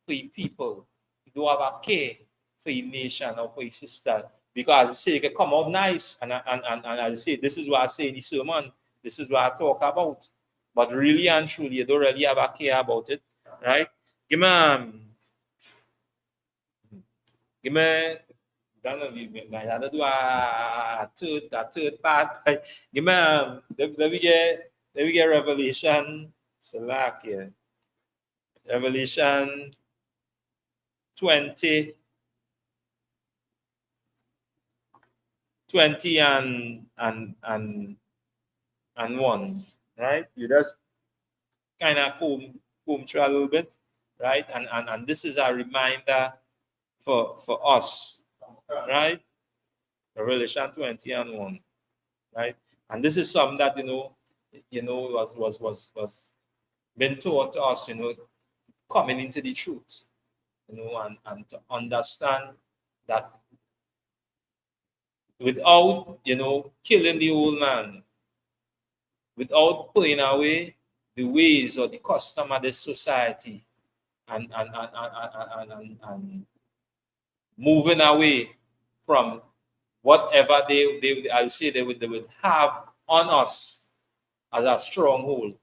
for his people. He don't have a care for his nation or for his sister. Because as we say, he can come out nice. And as I say, this is what I say in the sermon. This is what I talk about. But really and truly, you don't really have a care about it. Right? Give me I do a third part. Right? Give me let me get Revelation. Select here. Revelation 20 and 1, right? You just kind of comb through a little bit, right? And this is a reminder for us, right? Revelation 20 and 1, right? And this is something that was been taught to us, coming into the truth, and to understand that without killing the old man, without putting away the ways or the custom of this society, and moving away from whatever I'll say they would have on us as a stronghold,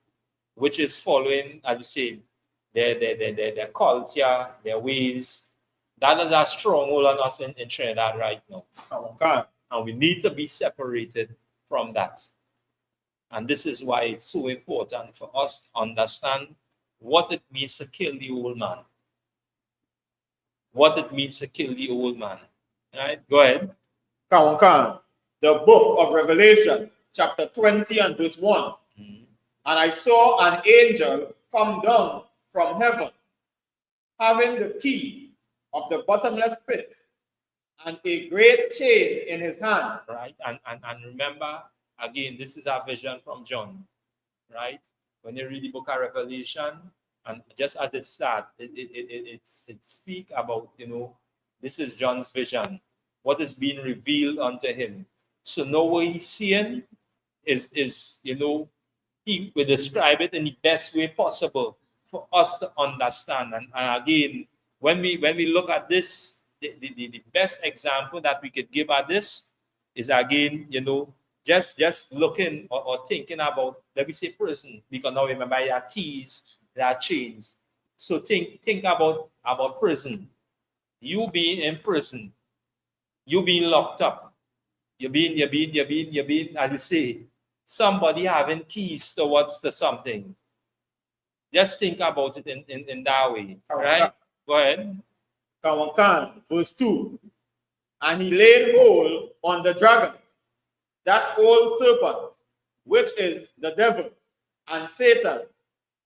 which is following, as you say, their culture, their ways. That is a stronghold on us in Trinidad right now. Okay. And we need to be separated from that. And this is why it's so important for us to understand what it means to kill the old man. What it means to kill the old man. All right, go ahead. The book of Revelation, chapter 20 and verse 1. And I saw an angel come down from heaven, having the key of the bottomless pit and a great chain in his hand. Right, and remember, again, this is a vision from John, right? When you read the book of Revelation, and just as it starts, it speak about, this is John's vision, what is being revealed unto him. So now what he's seeing is he will describe it in the best way possible for us to understand. And again, when we look at this, the best example that we could give at this is, again, just looking or thinking about, let me say, prison, because now remember, there are keys, there are chains. So think about prison. You being in prison, you being locked up, you being, as you say, somebody having keys towards the something. Just think about it in that way, right? Go ahead. Verse 2. And he laid hold on the dragon, that old serpent, which is the devil and Satan,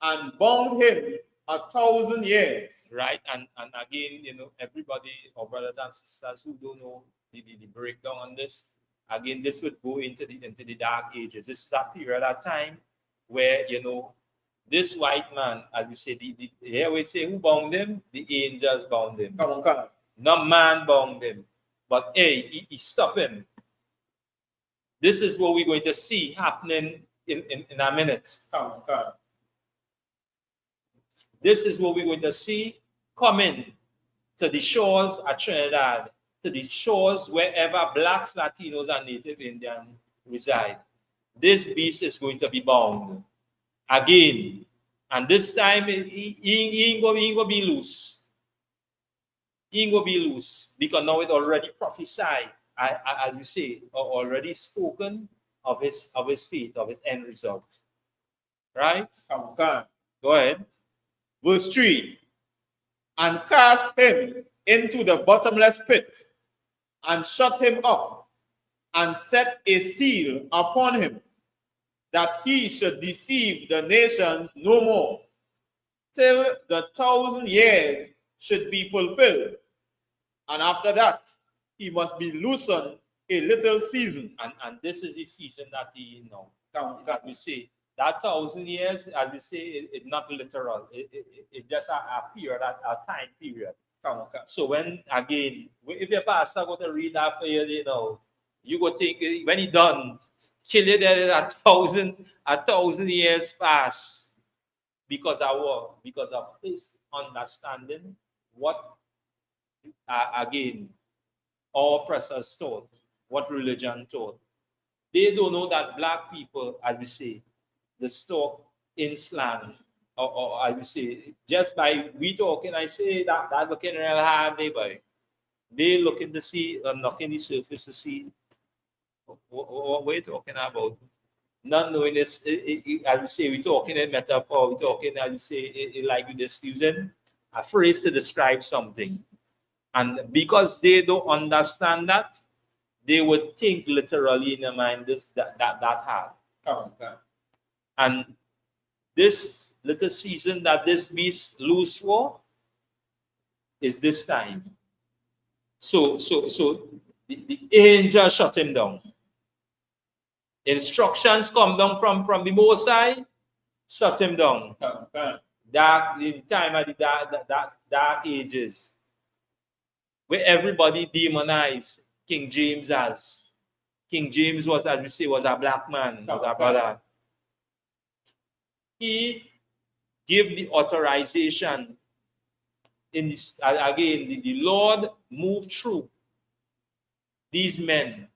and bound him 1,000 years. Right, and again, everybody, our brothers and sisters who don't know the breakdown on this, again, this would go into the dark ages. This is a period of time where, this white man, as we say, here we say, who bound him? The angels bound him. No man bound him. But hey, he stopped him. This is what we're going to see happening in a minute. This is what we're going to see coming to the shores of Trinidad, to the shores wherever Blacks, Latinos, and Native Indians reside. This beast is going to be bound again. And this time, he ain't going to be loose. He ain't going to be loose, because now it already prophesied, as we say, already spoken of his fate, of his end result. Right? Go ahead. Verse 3. And cast him into the bottomless pit, and shut him up, and set a seal upon him, that he should deceive the nations no more, till the 1,000 years should be fulfilled. And after that, he must be loosened a little season. And this is the season that he, that we say, that 1,000 years, as we say, it's not literal. It just a period, a time period. So when again, if your pastor go to read that for you, you know, you go think when he done, kill you there 1,000 years pass because of what? Because of his understanding what again our oppressors taught, what religion taught. They don't know that black people, as we say, the stock in slang, or as we say, just by we talking, I say that looking real hard, they looking to see, knocking the surface to see what we're talking about. Not knowing this, as we say, we're talking in metaphor, we're talking, as we say, like we're just using a phrase to describe something. And because they don't understand that, they would think literally in their mind that hard. And this little season that this beast loose for is this time. So the angel shut him down. Instructions come down from the Most High, shut him down. Dark in time of the dark ages, where everybody demonized King James as. King James was, as we say, was a black man, was a brother. He gave the authorization in this, again, the Lord moved through these men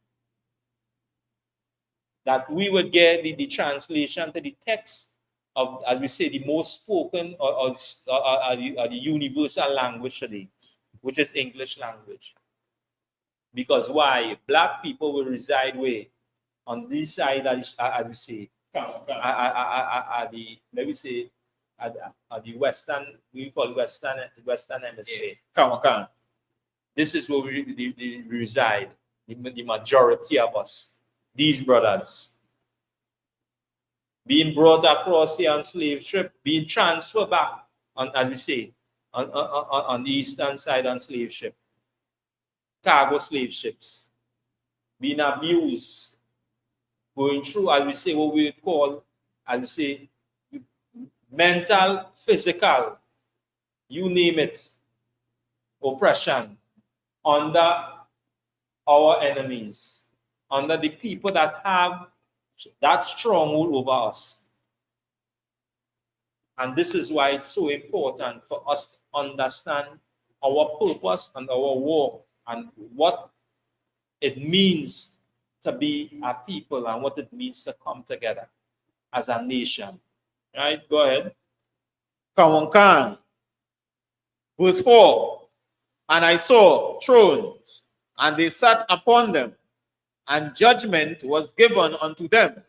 that we would get the translation to the text of, as we say, the most spoken or the universal language today, which is English language. Because why? Black people will reside where? On this side, as we say, let me say, at the western, we call western hemisphere. This is where we reside, the majority of us, these brothers. Being brought across here on slave ship, being transferred back, on, as we say, on the eastern side on slave ship. Cargo slave ships, being abused, going through, as we say, what we call, as we say, mental, physical, you name it, oppression under our enemies, under the people that have that stronghold over us. And this is why it's so important for us to understand our purpose and our work and what it means to be a people and what it means to come together as a nation. Right? Go ahead. Verse 4. And I saw thrones, and they sat upon them, and judgment was given unto them.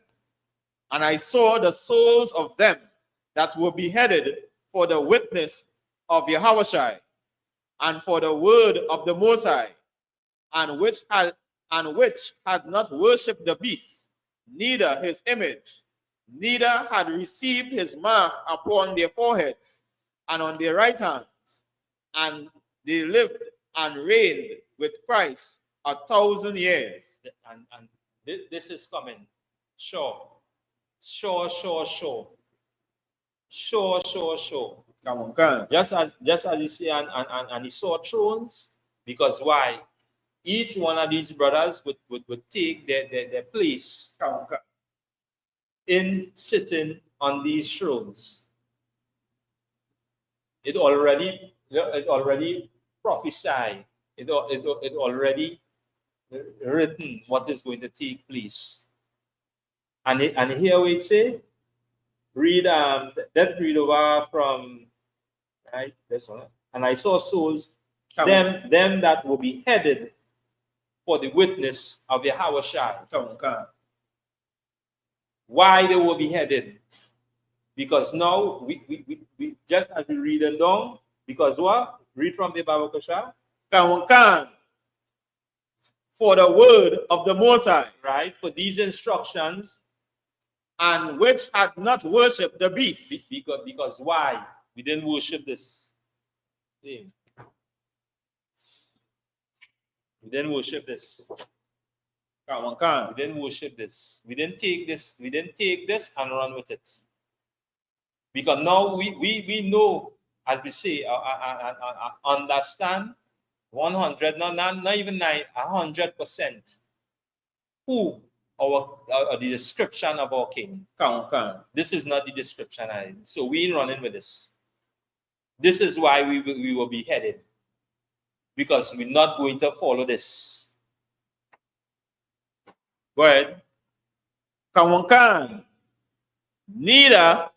And I saw the souls of them that were beheaded for the witness of Yahushua, and for the word of the Most High, and which had not worshipped the beast, neither his image, neither had received his mark upon their foreheads and on their right hands, and they lived and reigned with Christ 1,000 years. And this is coming. Sure. Sure. Come on. Just as you say, and he saw thrones, because why? Each one of these brothers would take their place in sitting on these thrones. It already prophesied. It already written what is going to take place. And here we say, read let's read over from right this one. And I saw souls, them that will be headed for the witness of Yahushua. Why they will be headed? Because now we just as we read them down, because what? Read from the Bible, Kasha. For the word of the Most High. Right, for these instructions. And which had not worshipped the beast. Because why? We didn't worship this thing. We didn't worship this. Come on, come. We didn't worship this. We didn't take this. We didn't take this and run with it. Because now we know, as we say, understand 100, not even 100%, who the description of our king. Come. This is not the description. So we ain't running with this. This is why we will be headed. Because we're not going to follow this. Go ahead. Come. Neither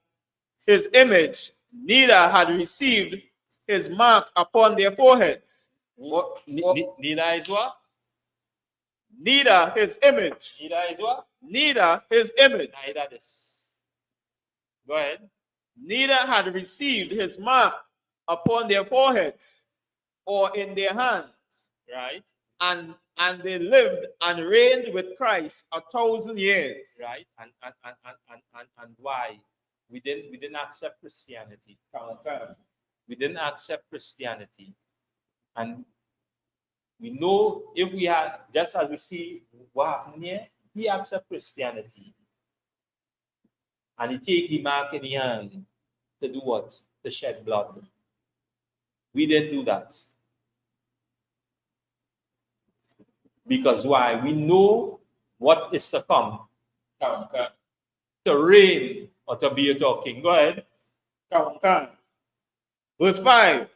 his image, neither had received his mark upon their foreheads. Neither is what? Neither his image. Neither is what? Neither his image. Neither this. Go ahead. Neither had received his mark upon their foreheads or in their hands. Right. And they lived and reigned with Christ 1,000 years. Right. And why? We didn't accept Christianity. We didn't accept Christianity. And we know if we had, just as we see what happened here, he accept Christianity. And he take the mark in the hand to do what? To shed blood. We didn't do that. Because why? We know what is to come. To reign or to be a king. Go ahead. Come. Verse 5.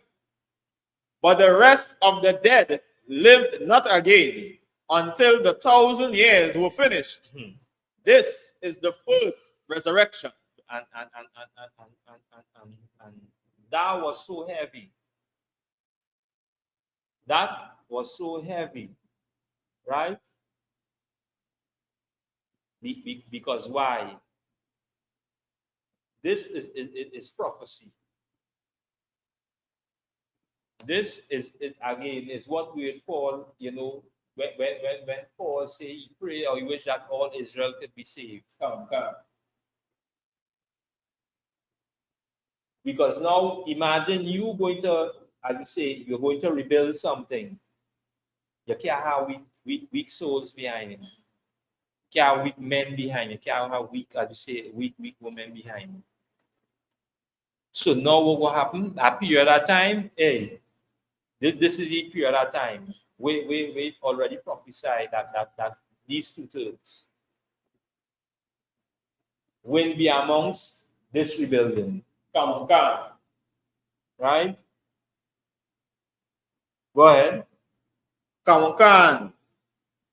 But the rest of the dead lived not again until the 1,000 years were finished. This is the first resurrection. And that was so heavy. That was so heavy. Right? Because why? This is prophecy. This is again is what we would call, when Paul say he pray or he wish that all Israel could be saved. Come. Because now imagine you going to, as you say, you're going to rebuild something. You can't have weak souls behind it. You can't have weak men behind it. You can't have weak, as you say, weak women behind it. So now what will happen? That period of time, hey, this is the period of time. We already prophesied that these 2/3 will be amongst this rebuilding. Come. Right? Go ahead. Come.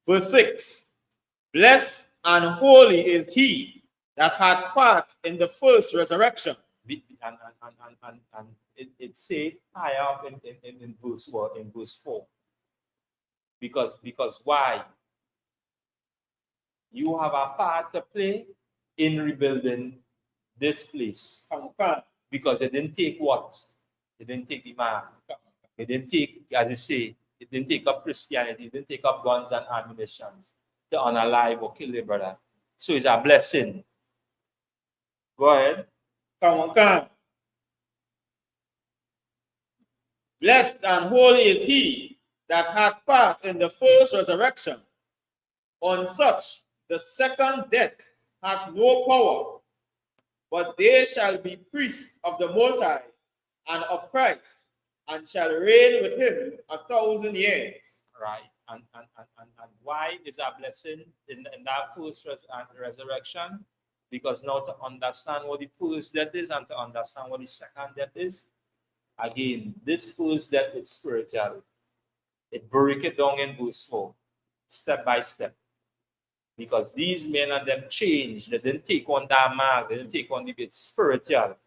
Verse 6. Blessed and holy is he that had part in the first resurrection. And it said higher up in verse 4. Because why? You have a part to play in rebuilding this place. Because it didn't take what? It didn't take the man. It didn't take, as you say, it didn't take up Christianity. It didn't take up guns and ammunition to unalive or kill their brother. So it's a blessing. Go ahead. Come. Blessed and holy is he that had part in the first resurrection. On such the second death hath no power, but they shall be priests of the Most High and of Christ, and shall reign with him 1,000 years. Right. And why is a blessing in that first resurrection? Because now to understand what the first death is and to understand what the second death is, again, this first death is spiritual. It break it down in verse 4, step by step. Because these men and them changed. They didn't take on that mark. They didn't take on the bit spiritual.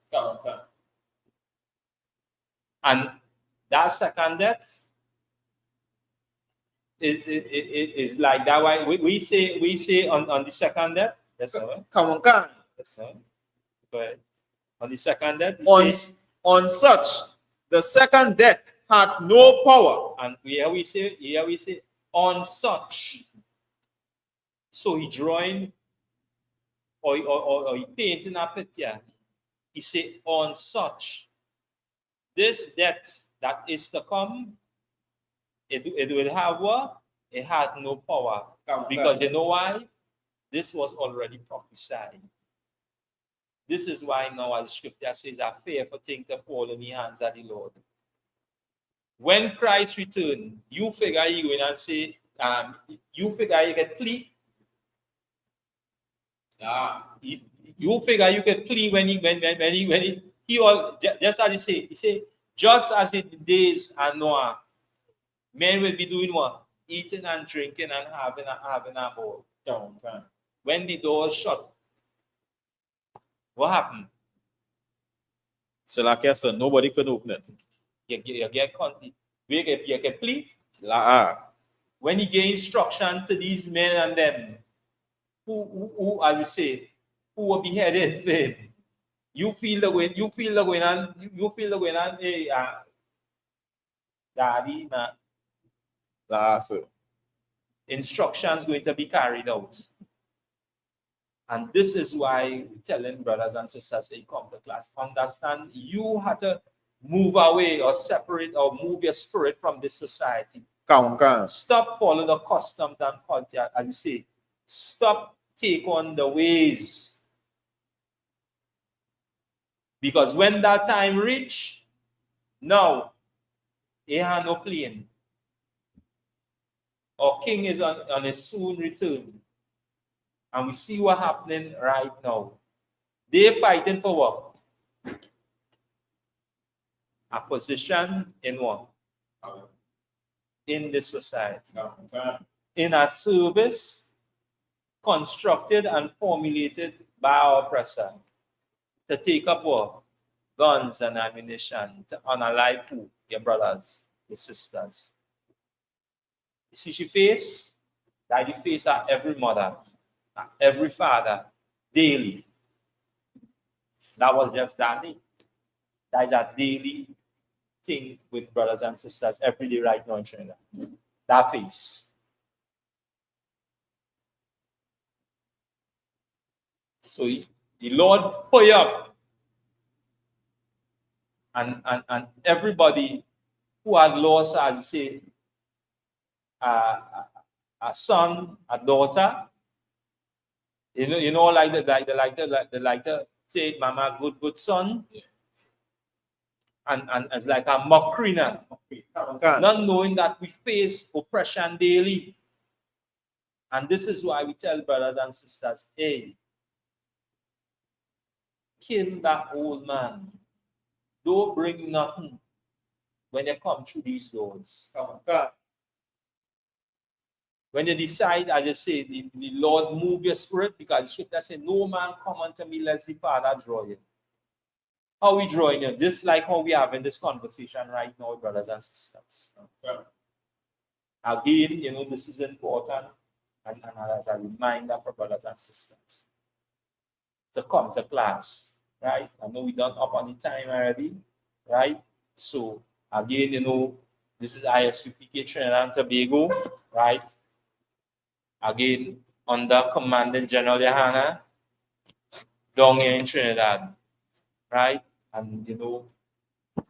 And that second death is like that. Why we say on the second death. Yes, sir. Come. Yes, sir. But on the second death, on such the second death hath no power. And here we say on such. So he drawing or he painting a picture. He say on such. This death that is to come, it will have what? It has no power. Because you know why? This was already prophesied. This is why now, as scripture says, a fearful thing to fall in the hands of the Lord. When Christ returned, you figure you go in and say, you figure you get plea. You figure you get plea when he all just as he say, just as in the days of Noah, men will be doing what? Eating and drinking and having a ball. When the doors shut, what happened? So like I said, nobody could open it. You get content. You get plea. When he gave instruction to these men and them, who as you say, who were beheaded for him, you feel the way and hey, daddy, instructions going to be carried out. And this is why we're telling brothers and sisters, hey, come to class, understand you have to move away or separate or move your spirit from this society. Stop following the customs and culture, as you say. Stop take on the ways. Because when that time reach, now, he had no plane. Our king is on a soon return. And we see what happening right now. They're fighting for what? A position in what? In this society. In a service constructed and formulated by our oppressor to take up what? Guns and ammunition to unalive who? Your brothers, your sisters. You see she face? That you face at every mother, at every father, daily. That was just that day. That is a daily thing with brothers and sisters every day right now in Trinidad. That face. So the Lord put you up. And everybody who had lost, as you say, a son, a daughter, like the say, Mama, good son. And like a mockery now. Not knowing that we face oppression daily. And this is why we tell brothers and sisters, hey, kill that old man. Don't bring nothing when you come through these doors. When you decide, I just say, the Lord move your spirit, because the scripture says, no man come unto me lest the Father draw you. How we drawing you? Just like how we have in this conversation right now, brothers and sisters. Again, this is important, and as a reminder for brothers and sisters to come to class, right? I know we done up on the time already, right? So again, this is ISUPK Trinidad and Tobago, right? Again, under Commandant General Yahana, down here in Trinidad, right? And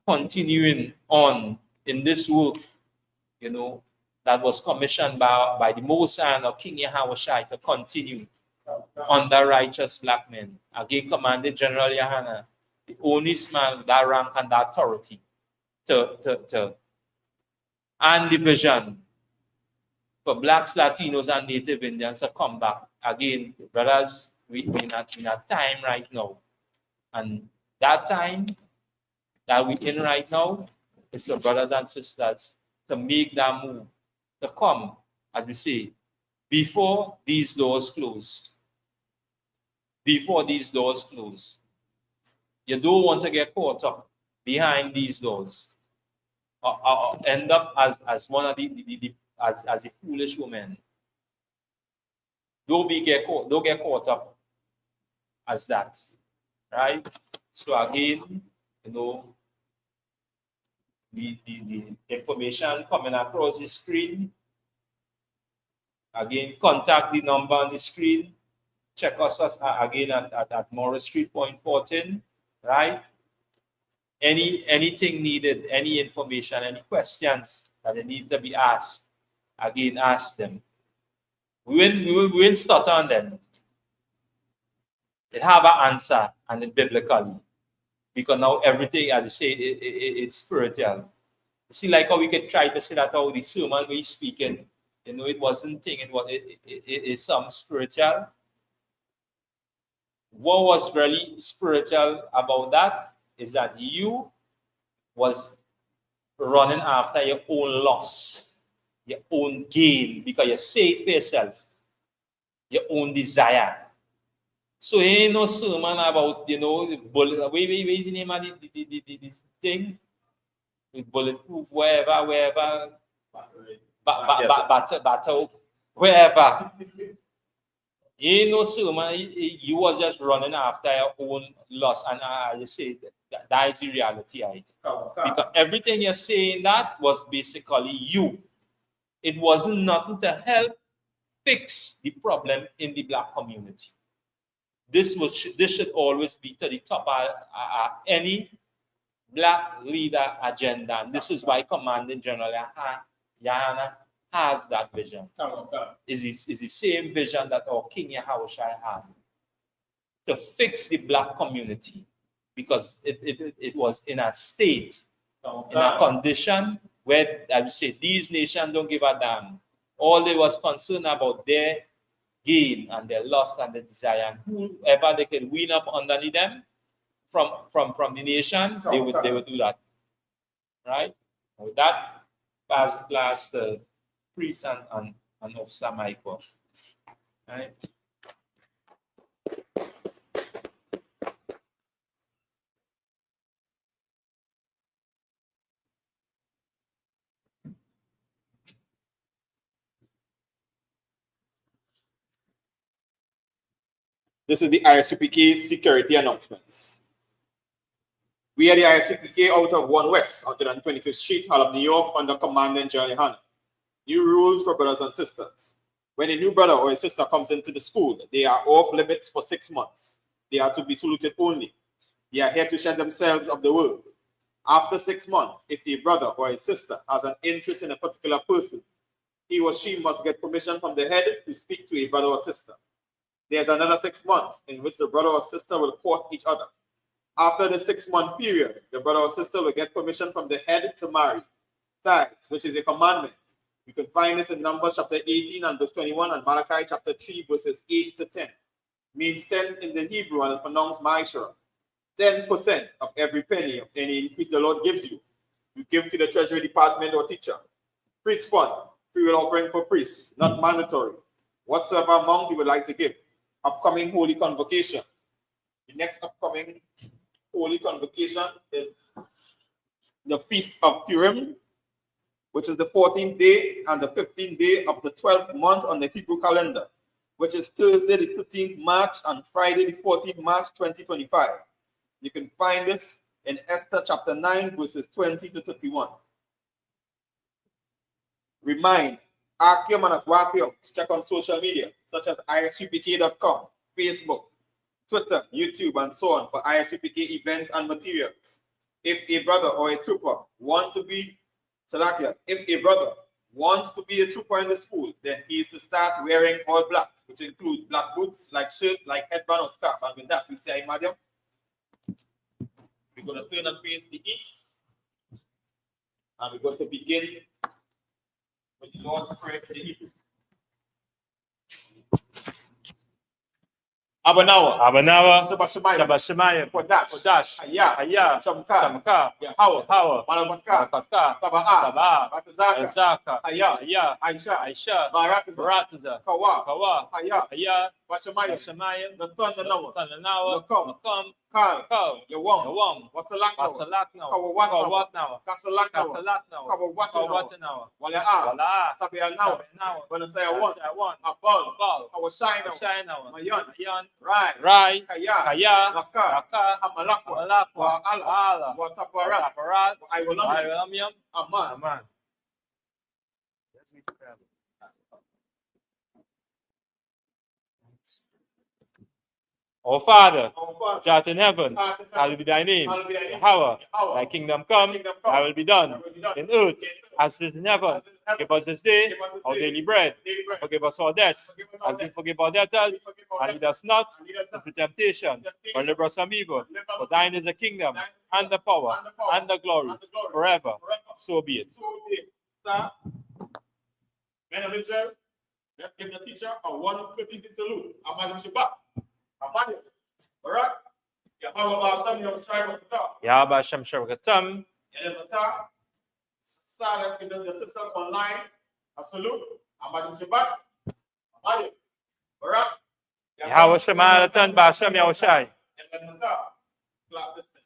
continuing on in this work, that was commissioned by the Most High and King Yahushua to continue under righteous black men. Again, Commandant General Yahana, the only man with that rank and that authority and the vision for blacks, Latinos, and Native Indians to come back. Again, brothers, we're in a time right now. And that time that we're in right now is for brothers and sisters to make that move, to come, as we say, before these doors close. Before these doors close. You don't want to get caught up behind these doors. Or end up as one of as a foolish woman. Don't get caught up as that. Right? So again, the information coming across the screen. Again, contact the number on the screen. Check us again at Morris Street, Point 14, right? Anything needed, any information, any questions that they need to be asked, again, ask them. we will stutter on them. It have an answer, and it biblically. Because now everything, as you say, it's spiritual. You see, like how we could try to say that how the sermon we speaking, it wasn't thing, it's some spiritual. What was really spiritual about that is that you was running after your own loss, your own gain, because you say it for yourself, your own desire. So ain't no sermon about, bullet. Where is the name of this thing? With bulletproof, wherever, battle, wherever. You ain't no sermon. You was just running after your own loss, and you say that is the reality, right? Because everything you're saying that was basically you. It wasn't nothing to help fix the problem in the black community. This should always be to the top of any black leader agenda. And this is why Commanding General Yahana has that vision. Is the same vision that our King Yahushua had to fix the black community, because it was in a state, in a condition where, as we say, these nations don't give a damn. All they was concerned about their gain and their loss and their desire, and whoever they can win up underneath them from the nation, they would do that, right? With that, pass the priest and Officer Michael, right? This is the ISUPK security announcements. We are the ISUPK out of 1 West, 125th Street, Hall of New York, under Commanding General Yohana. New rules for brothers and sisters. When a new brother or a sister comes into the school, they are off limits for 6 months. They are to be saluted only. They are here to share themselves of the world. After 6 months, if a brother or a sister has an interest in a particular person, he or she must get permission from the head to speak to a brother or sister. There's another 6 months in which the brother or sister will court each other. After the 6-month period, the brother or sister will get permission from the head to marry. Tithes, which is a commandment. You can find this in Numbers chapter 18 and verse 21 and Malachi chapter 3 verses 8 to 10. Means tenth in the Hebrew and pronounced Maishra. 10% of every penny of any increase the Lord gives you. You give to the treasury department or teacher. Priest fund, free will offering for priests, not mandatory. Whatsoever amount you would like to give. Upcoming Holy Convocation. The next upcoming Holy Convocation is the Feast of Purim, which is the 14th day and the 15th day of the 12th month on the Hebrew calendar, which is Thursday the 13th March and Friday the 14th March 2025. You can find this in Esther chapter 9 verses 20 to 31. Remind Archeum and Aquapium to check on social media such as isupk.com, Facebook, Twitter, YouTube, and so on for ISUPK events and materials. If a brother or a trooper wants to be if a brother wants to be a trooper in the school, then he is to start wearing all black, which include black boots, like shirt, like headband or scarf. And with that, we say, Madam, we're going to turn and face the east, and we're going to begin with the Lord's Prayer for the Hebrew. Abanawa, Shabashamayim, Kodash, Haya, Shamka, Yahawa, Malamatka, Taba'a, Batazaka, Haya, Aisha, Barataza, Kawa, Haya, Bashamayim, Natanawa, Nakam, Kal, Yawam, Wasalaknawa, Kawawatnawa, Kasalaknawa, Kawawatnawa, Wala'a, Tabianawa, Wanasaya one, Abal, Kawashinawa, Mayan, Rai, Kaya, Laka, Amalakwa, Ala, Wataparat, Iwalamiam, Aman. Our Father, Our which Father, art in heaven, art in heaven, hallowed be thy name. hallowed be thy name. Yahweh, Yahweh, thy kingdom come, thy will be done in earth as it is in heaven. Give us this day our daily bread. And forgive us our debts as we forgive our debtors. And lead us not into temptation, but deliver us from evil. For thine is the kingdom, and the power, and the glory, forever. So be it. So be it. Sir, men of Israel, let's give the teacher a one courtesy salute. Amazim Shabbat. Amani. Alright? Yahweh Ba'ashem Yahweh of the top. Yahweh Hashem Shavakatam. And at the top, sir, let's give the system online a salute. Amazim Shabbat. Amani. Alright? Yahweh Shema Alatan Ba'ashem Yahushai. And at the top, class dismissed.